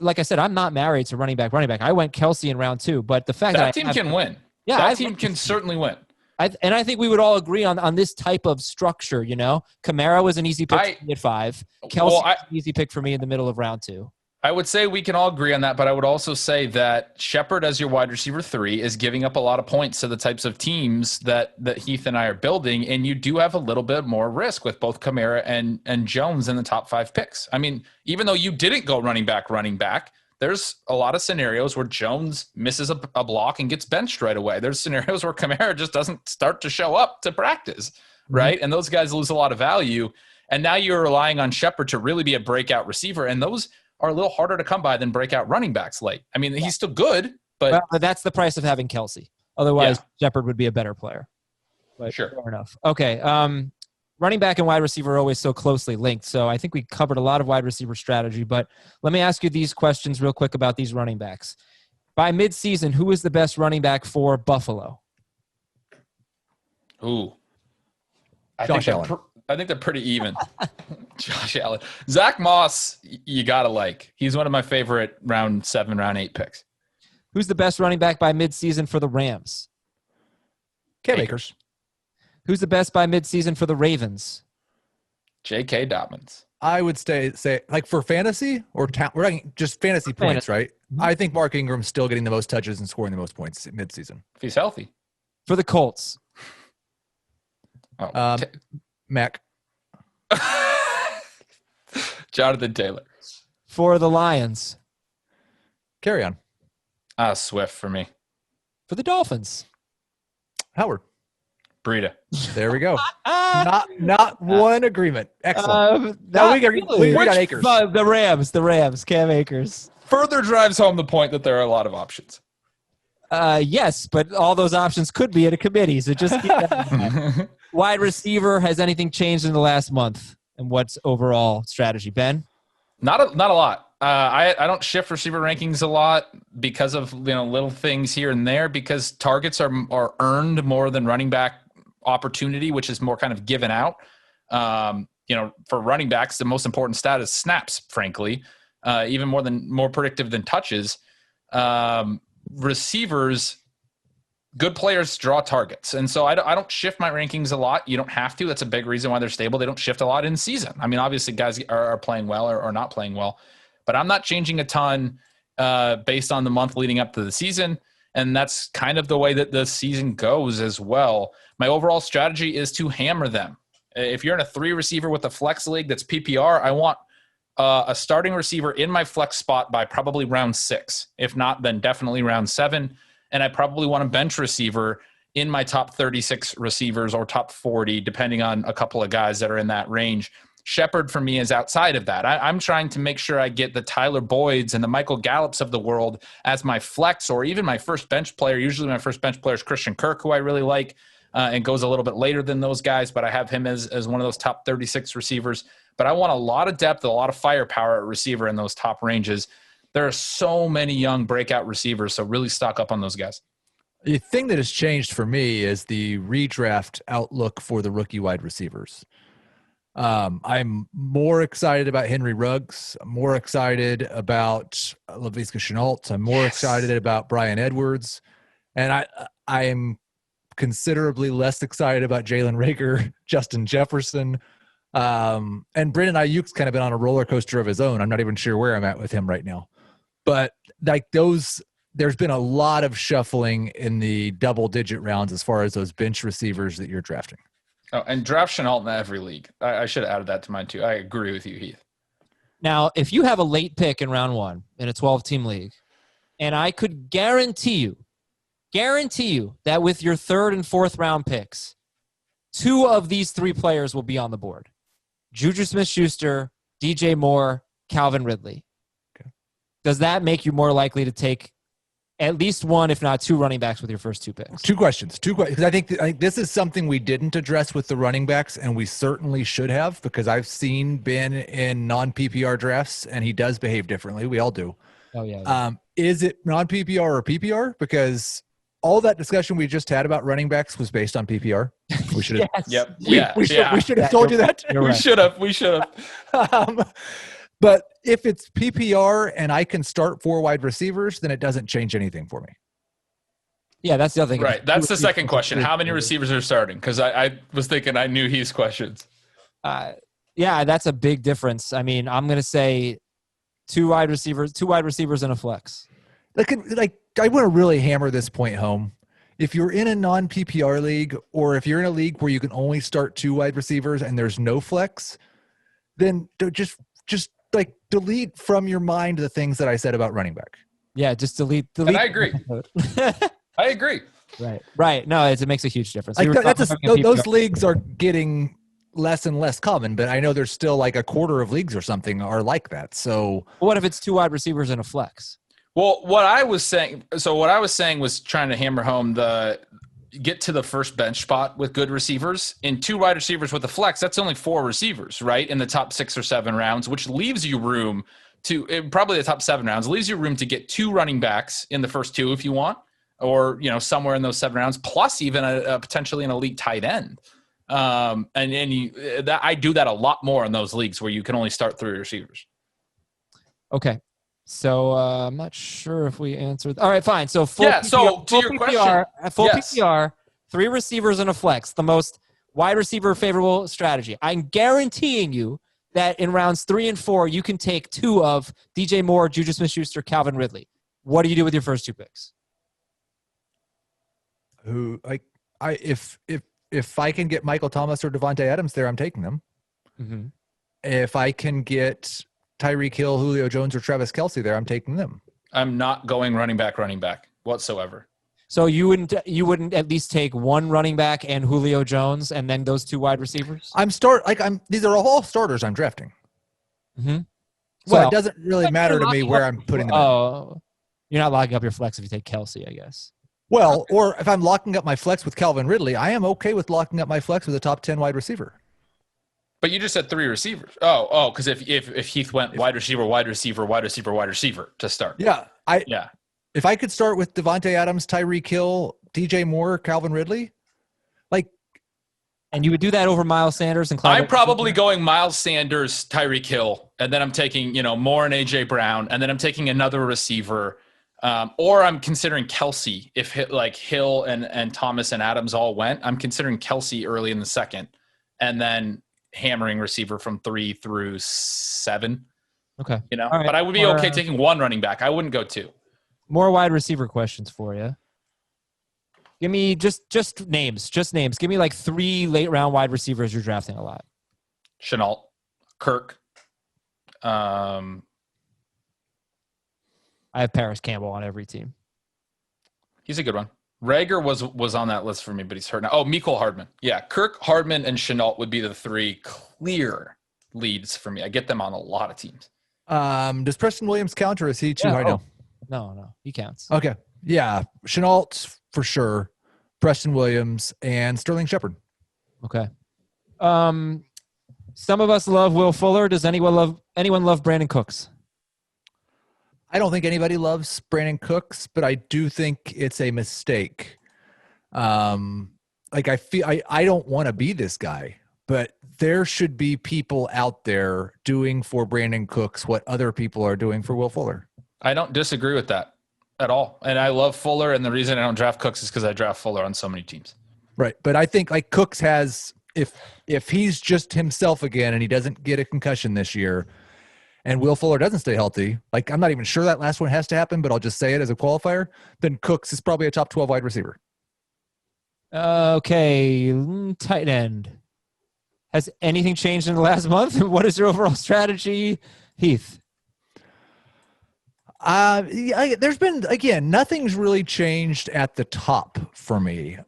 like I said, I'm not married to running back. I went Kelce in round 2, but the fact that team can win. Yeah, that team can certainly win. I think we would all agree on this type of structure, you know? Kamara was an easy pick at 5. Kelce was an easy pick for me in the middle of round 2. I would say we can all agree on that, but I would also say that Shepard as your wide receiver 3 is giving up a lot of points to the types of teams that Heath and I are building, and you do have a little bit more risk with both Kamara and Jones in the top 5 picks. I mean, even though you didn't go running back, there's a lot of scenarios where Jones misses a block and gets benched right away. There's scenarios where Kamara just doesn't start to show up to practice, right? Mm-hmm. And those guys lose a lot of value. And now you're relying on Shepard to really be a breakout receiver, and those are a little harder to come by than breakout running backs late. I mean, he's still good, but that's the price of having Kelce. Otherwise, Shepard would be a better player. But sure. Fair enough. Okay. Running back and wide receiver are always so closely linked. So I think we covered a lot of wide receiver strategy, but let me ask you these questions real quick about these running backs. By midseason, who is the best running back for Buffalo? Ooh. Josh Allen. I think they're pretty even. Josh Allen. Zach Moss, you got to like. He's one of my favorite round 7, round 8 picks. Who's the best running back by midseason for the Rams? Cam Akers. Who's the best by midseason for the Ravens? J.K. Dobbins. I would say like for fantasy or we're talking just fantasy points, right? Mm-hmm. I think Mark Ingram's still getting the most touches and scoring the most points midseason. If he's healthy. For the Colts. Mac. Jonathan Taylor. For the Lions. Carry on. Swift for me. For the Dolphins. Howard. Breida. There we go. not one agreement. Excellent. We got Akers. The Rams. Cam Akers. Further drives home the point that there are a lot of options. Yes, but all those options could be at a committee. So just keep that in mind. Wide receiver, has anything changed in the last month? And what's overall strategy, Ben? Not a lot. I don't shift receiver rankings a lot because of little things here and there, because targets are earned more than running back opportunity, which is more kind of given out. For running backs, the most important stat is snaps, frankly, even more predictive than touches. Receivers, good players draw targets. And so I don't shift my rankings a lot. You don't have to. That's a big reason why they're stable. They don't shift a lot in season. I mean, obviously guys are playing well or not playing well, but I'm not changing a ton based on the month leading up to the season. And that's kind of the way that the season goes as well. My overall strategy is to hammer them. If you're in a 3 receiver with a flex league that's PPR, I want a starting receiver in my flex spot by probably round 6. If not, then definitely round 7. And I probably want a bench receiver in my top 36 receivers or top 40, depending on a couple of guys that are in that range. Shepard for me is outside of that. I'm trying to make sure I get the Tyler Boyds and the Michael Gallups of the world as my flex or even my first bench player. Usually my first bench player is Christian Kirk, who I really like, and goes a little bit later than those guys, but I have him as one of those top 36 receivers. But I want a lot of depth, a lot of firepower at receiver in those top ranges. There are so many young breakout receivers, so really stock up on those guys. The thing that has changed for me is the redraft outlook for the rookie wide receivers. I'm more excited about Henry Ruggs. I'm more excited about Laviska Shenault. I'm more excited about Bryan Edwards. And I am considerably less excited about Jalen Reagor, Justin Jefferson. And Brandon Ayuk's kind of been on a roller coaster of his own. I'm not even sure where I'm at with him right now. But like those, there's been a lot of shuffling in the double-digit rounds as far as those bench receivers that you're drafting. Oh, and draft Shenault in every league. I should have added that to mine too. I agree with you, Heath. Now, if you have a late pick in round 1 in a 12-team league, and I could guarantee you that with your 3rd and 4th round picks, 2 of these 3 players will be on the board. Juju Smith-Schuster, DJ Moore, Calvin Ridley. Okay. Does that make you more likely to take at least 1, if not 2 running backs with your first 2 picks? 2 questions. Because I think this is something we didn't address with the running backs, and we certainly should have, because I've seen Ben in non-PPR drafts, and he does behave differently. We all do. Oh, yeah. Is it non-PPR or PPR? Because all that discussion we just had about running backs was based on PPR. We should have. Yes. Yep. We should have told you that. We should have. We should have. But if it's PPR and I can start 4 wide receivers, then it doesn't change anything for me. Yeah, that's the other thing. Right. That's the second question. How many receivers are starting? Because I was thinking I knew Heath's questions. Yeah, that's a big difference. I mean, I'm going to say 2 wide receivers and a flex. I want to really hammer this point home. If you're in a non-PPR league, or if you're in a league where you can only start 2 wide receivers and there's no flex, then just like delete from your mind the things that I said about running back. Yeah, just delete. And I agree. I agree. Right. No, it makes a huge difference. Those leagues are getting less and less common, but I know there's still like a quarter of leagues or something are like that. So what if it's 2 wide receivers and a flex? Well, what I was saying was trying to hammer home get to the first bench spot with good receivers. In 2 wide receivers with a flex, that's only 4 receivers, right? In the top 6 or 7 rounds, which leaves you room probably the top 7 rounds, leaves you room to get 2 running backs in the first 2 if you want, or, somewhere in those 7 rounds, plus even a potentially an elite tight end. I do that a lot more in those leagues where you can only start 3 receivers. Okay. So I'm not sure if we answered. All right, fine. So to your question, PPR, 3 receivers and a flex, the most wide receiver favorable strategy. I'm guaranteeing you that in rounds 3 and 4, you can take 2 of DJ Moore, Juju Smith-Schuster, Calvin Ridley. What do you do with your first 2 picks? If I can get Michael Thomas or Devontae Adams there, I'm taking them. Mm-hmm. If I can get Tyreek Hill, Julio Jones, or Travis Kelce there, I'm taking them. I'm not going running back whatsoever. So you wouldn't at least take 1 running back and Julio Jones and then those 2 wide receivers? These are all starters I'm drafting. Mm-hmm. So it doesn't really matter to me where I'm putting them. Oh, you're not locking up your flex if you take Kelce, I guess. Well, or if I'm locking up my flex with Calvin Ridley, I am okay with locking up my flex with a top 10 wide receiver. But you just said 3 receivers. Oh, because if Heath went wide receiver to start. Yeah. If I could start with Devontae Adams, Tyreek Hill, DJ Moore, Calvin Ridley, and you would do that over Miles Sanders and Clyde. I'm probably going Miles Sanders, Tyreek Hill, and then I'm taking Moore and AJ Brown, and then I'm taking another receiver, or I'm considering Kelce. If Hill and Thomas and Adams all went, I'm considering Kelce early in the second, and then hammering receiver from 3 through 7. Okay. Right. But I would be okay taking 1 running back. I wouldn't go 2. More wide receiver questions for you. Give me just names. Give me 3 late round wide receivers you're drafting a lot. Shenault, Kirk. I have Paris Campbell on every team. He's a good one. Reagor was on that list for me, but he's hurt now. Oh, Mecole Hardman. Yeah, Kirk, Hardman, and Shenault would be the 3 clear leads for me. I get them on a lot of teams. Does Preston Williams count, or is he too high now? No, he counts. Okay. Yeah, Shenault for sure, Preston Williams, and Sterling Shepard. Okay. Some of us love Will Fuller. Does anyone love Brandin Cooks? I don't think anybody loves Brandin Cooks, but I do think it's a mistake. I don't want to be this guy, but there should be people out there doing for Brandin Cooks what other people are doing for Will Fuller. I don't disagree with that at all. And I love Fuller, and the reason I don't draft Cooks is because I draft Fuller on so many teams. Right. But I think like Cooks has, if he's just himself again and he doesn't get a concussion this year and Will Fuller doesn't stay healthy, like I'm not even sure that last one has to happen, but I'll just say it as a qualifier, then Cooks is probably a top 12 wide receiver. Okay, tight end. Has anything changed in the last month? What is your overall strategy, Heath? There's been, again, nothing's really changed at the top for me.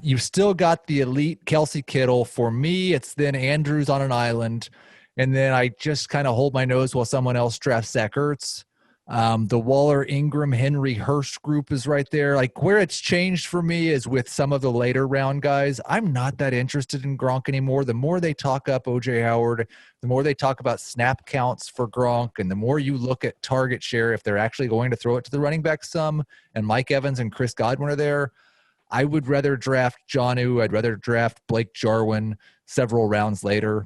You've still got the elite Kelce, Kittle. For me, it's then Andrews on an island, and then I just kind of hold my nose while someone else drafts Zach Ertz. The Waller, Ingram, Henry, Hurst group is right there. Like where it's changed for me is with some of the later round guys. I'm not that interested in Gronk anymore. The more they talk up OJ Howard, the more they talk about snap counts for Gronk, and the more you look at target share, if they're actually going to throw it to the running back some, and Mike Evans and Chris Godwin are there, I would rather draft Jonnu. I'd rather draft Blake Jarwin several rounds later.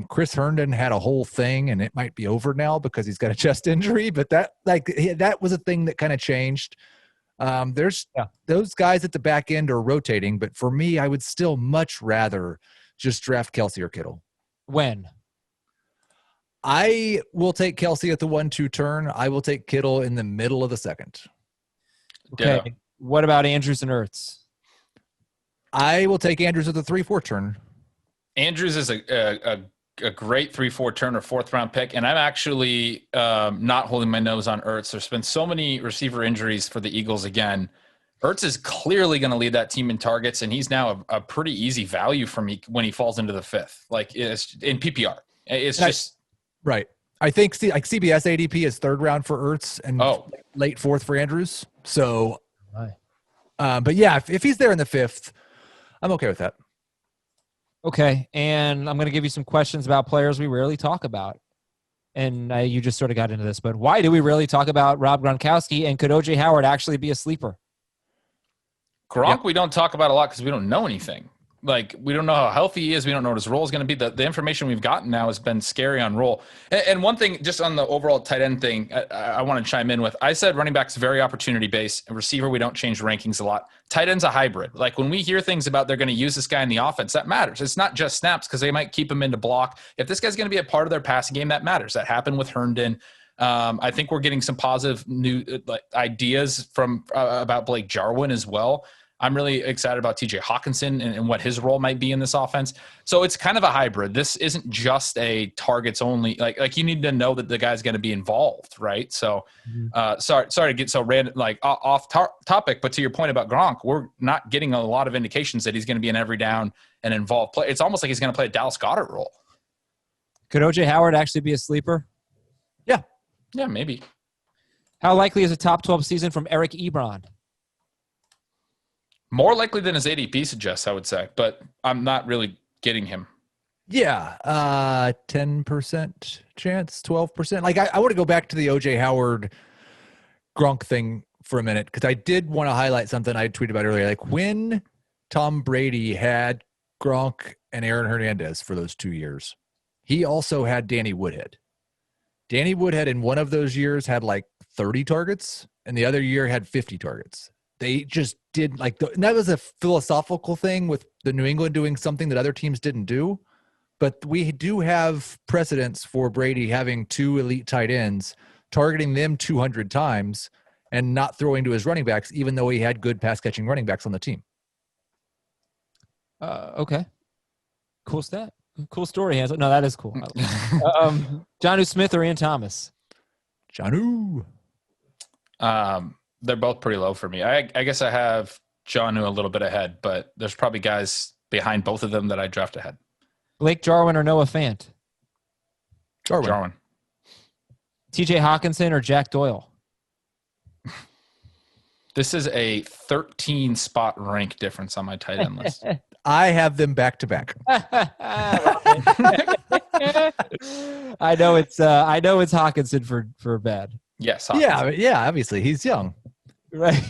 Chris Herndon had a whole thing, and it might be over now because he's got a chest injury, but that was a thing that kind of changed. Those guys at the back end are rotating, but for me, I would still much rather just draft Kelce or Kittle. When? I will take Kelce at the 1-2 turn. I will take Kittle in the middle of the second. Okay. Yeah. What about Andrews and Ertz? I will take Andrews at the 3-4 turn. Andrews is a great 3-4 turn or 4th round pick, and I'm actually not holding my nose on Ertz. There's been so many receiver injuries for the Eagles again. Ertz is clearly going to lead that team in targets, and he's now a pretty easy value for me when he falls into the 5th, like it's in PPR. It's just right. I think like CBS ADP is 3rd round for Ertz and late 4th for Andrews. So, but yeah, if he's there in the 5th, I'm okay with that. Okay, and I'm going to give you some questions about players we rarely talk about. And you just sort of got into this, but why do we rarely talk about Rob Gronkowski, and could O.J. Howard actually be a sleeper? Gronk, we don't talk about a lot because we don't know anything. Like, we don't know how healthy he is. We don't know what his role is going to be. The information we've gotten now has been scary on role. And one thing, just on the overall tight end thing, I want to chime in with. I said running back's very opportunity-based. A receiver, we don't change rankings a lot. Tight end's a hybrid. Like, when we hear things about they're going to use this guy in the offense, that matters. It's not just snaps because they might keep him into block. If this guy's going to be a part of their passing game, that matters. That happened with Herndon. I think we're getting some positive new ideas from about Blake Jarwin as well. I'm really excited about TJ Hawkinson and what his role might be in this offense. So it's kind of a hybrid. This isn't just a targets only. Like you need to know that the guy's going to be involved, right? So, sorry to get so random, like off topic, but to your point about Gronk, we're not getting a lot of indications that he's going to be an every down and involved play. It's almost like he's going to play a Dallas Goedert role. Could O.J. Howard actually be a sleeper? Yeah, maybe. How likely is a top 12 season from Eric Ebron? More likely than his ADP suggests, I would say, but I'm not really getting him. Yeah, 10% chance, 12%. Like I want to go back to the OJ Howard Gronk thing for a minute because I did want to highlight something I tweeted about earlier. Like when Tom Brady had Gronk and Aaron Hernandez for those 2 years, he also had Danny Woodhead. Danny Woodhead in one of those years had like 30 targets, and the other year had 50 targets. They just did and that was a philosophical thing with the New England doing something that other teams didn't do. But we do have precedents for Brady having 2 elite tight ends, targeting them 200 times and not throwing to his running backs, even though he had good pass catching running backs on the team. Okay. Cool stat. Cool story. No, that is cool. Jonnu Smith or Ian Thomas? Jonnu. They're both pretty low for me. I guess I have Jonnu a little bit ahead, but there's probably guys behind both of them that I draft ahead. Blake Jarwin or Noah Fant? Jarwin. TJ Hawkinson or Jack Doyle? This is a 13 spot rank difference on my tight end list. I have them back to back. I know it's Hawkinson for bad. Yes. Hawkinson. Yeah. Obviously he's young. Right.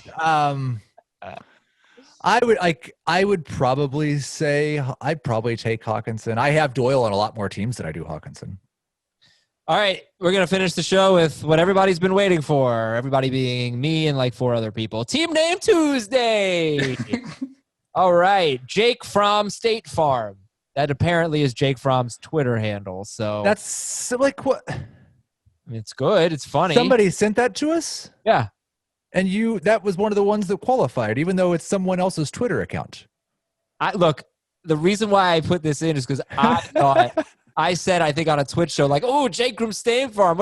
I would probably say I'd probably take Hawkinson. I have Doyle on a lot more teams than I do Hawkinson. All right, we're going to finish the show with what everybody's been waiting for. Everybody being me and like 4 other people. Team Name Tuesday. All right, Jake from State Farm. That apparently is Jake Fromm's Twitter handle. So that's like what? I mean, it's good. It's funny. Somebody sent that to us? Yeah. And that was one of the ones that qualified, even though it's someone else's Twitter account. Look, the reason why I put this in is because I thought I said, I think on a Twitch show, like, oh, Jake from State Farm.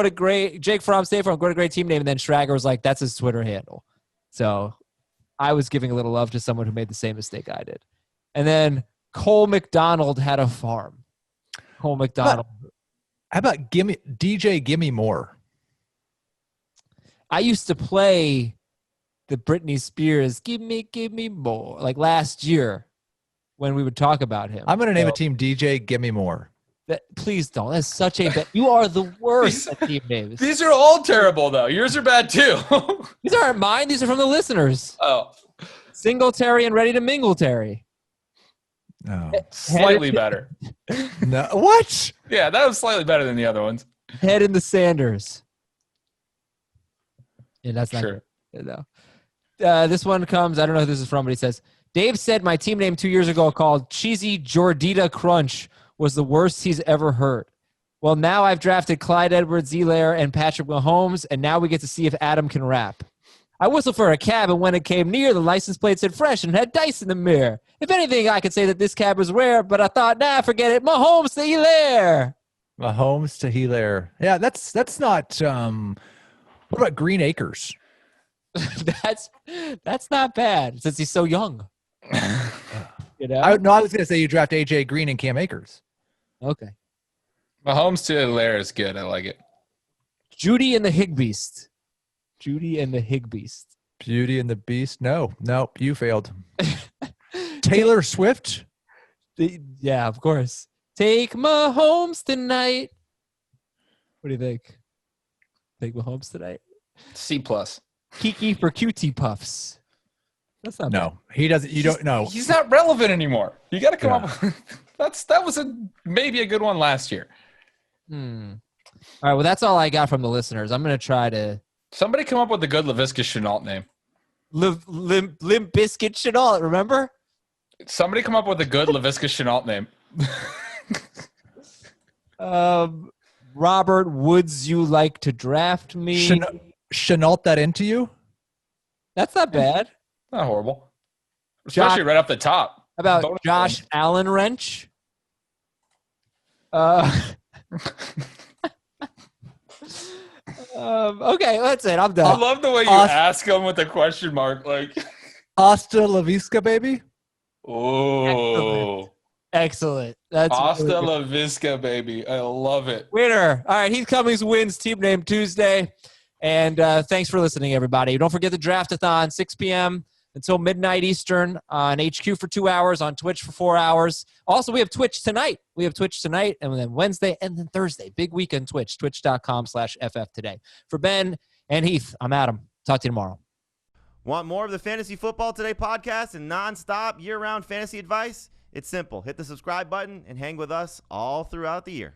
Jake from State Farm. What a great team name. And then Schrager was like, that's his Twitter handle. So I was giving a little love to someone who made the same mistake I did. And then Cole McDonald had a farm. Cole McDonald. How about DJ Gimme More? I used to play the Britney Spears, give me more, like last year when we would talk about him. I'm going to name a team DJ Gimme More. Please don't. That's such a you are the worst at team names. These are all terrible, though. Yours are bad, too. These aren't mine. These are from the listeners. Oh. Singletary and Ready to Mingletary. No. Slightly better. No. What? Yeah, that was slightly better than the other ones. Head in the Sanders. Yeah, that's not sure. Good, no. This one comes, I don't know who this is from, but he says, Dave said my team name 2 years ago called Cheesy Jordita Crunch was the worst he's ever heard. Well, now I've drafted Clyde Edwards-Helaire and Patrick Mahomes, and now we get to see if Adam can rap. I whistled for a cab, and when it came near, the license plate said fresh and had dice in the mirror. If anything, I could say that this cab was rare, but I thought, nah, forget it. Mahomes to Helaire. Mahomes to Helaire. Yeah, that's not what about Green Acres? that's not bad since he's so young. You know? I was going to say you draft AJ Green and Cam Akers. Okay. Mahomes to Helaire is good. I like it. Judy and the Higbeast. Judy and the Higbeast. Beauty and the Beast. No, you failed. Taylor Swift. Yeah, of course. Take Mahomes tonight. What do you think? Take Mahomes tonight. C+. Kiki for QT Puffs. That's not bad. He doesn't. You don't know. He's not relevant anymore. You got to come up with that was maybe a good one last year. All right, well, that's all I got from the listeners. I'm going to try to... Somebody come up with a good Laviska Shenault name. Limp Biscuit Chenault, remember? Somebody come up with a good Laviska Shenault name. Robert, would you like to draft me? Chenault that into you? That's not bad. Not horrible. Especially right up the top. How about Bonus Josh point. Allen Wrench? Okay, that's it. I'm done. I love the way you ask them with a question mark. Like, Asta Laviska, baby. Oh, excellent. That's Asta really La Visca, baby. I love it. winner. All right, Heath Cummings wins Team Name Tuesday. And thanks for listening, everybody. Don't forget the Draft-A-Thon, 6 p.m. until midnight Eastern on HQ for 2 hours, on Twitch for 4 hours. Also, we have Twitch tonight. And then Wednesday and then Thursday. Big weekend Twitch, twitch.com/FF today. For Ben and Heath, I'm Adam. Talk to you tomorrow. Want more of the Fantasy Football Today podcast and nonstop year-round fantasy advice? It's simple. Hit the subscribe button and hang with us all throughout the year.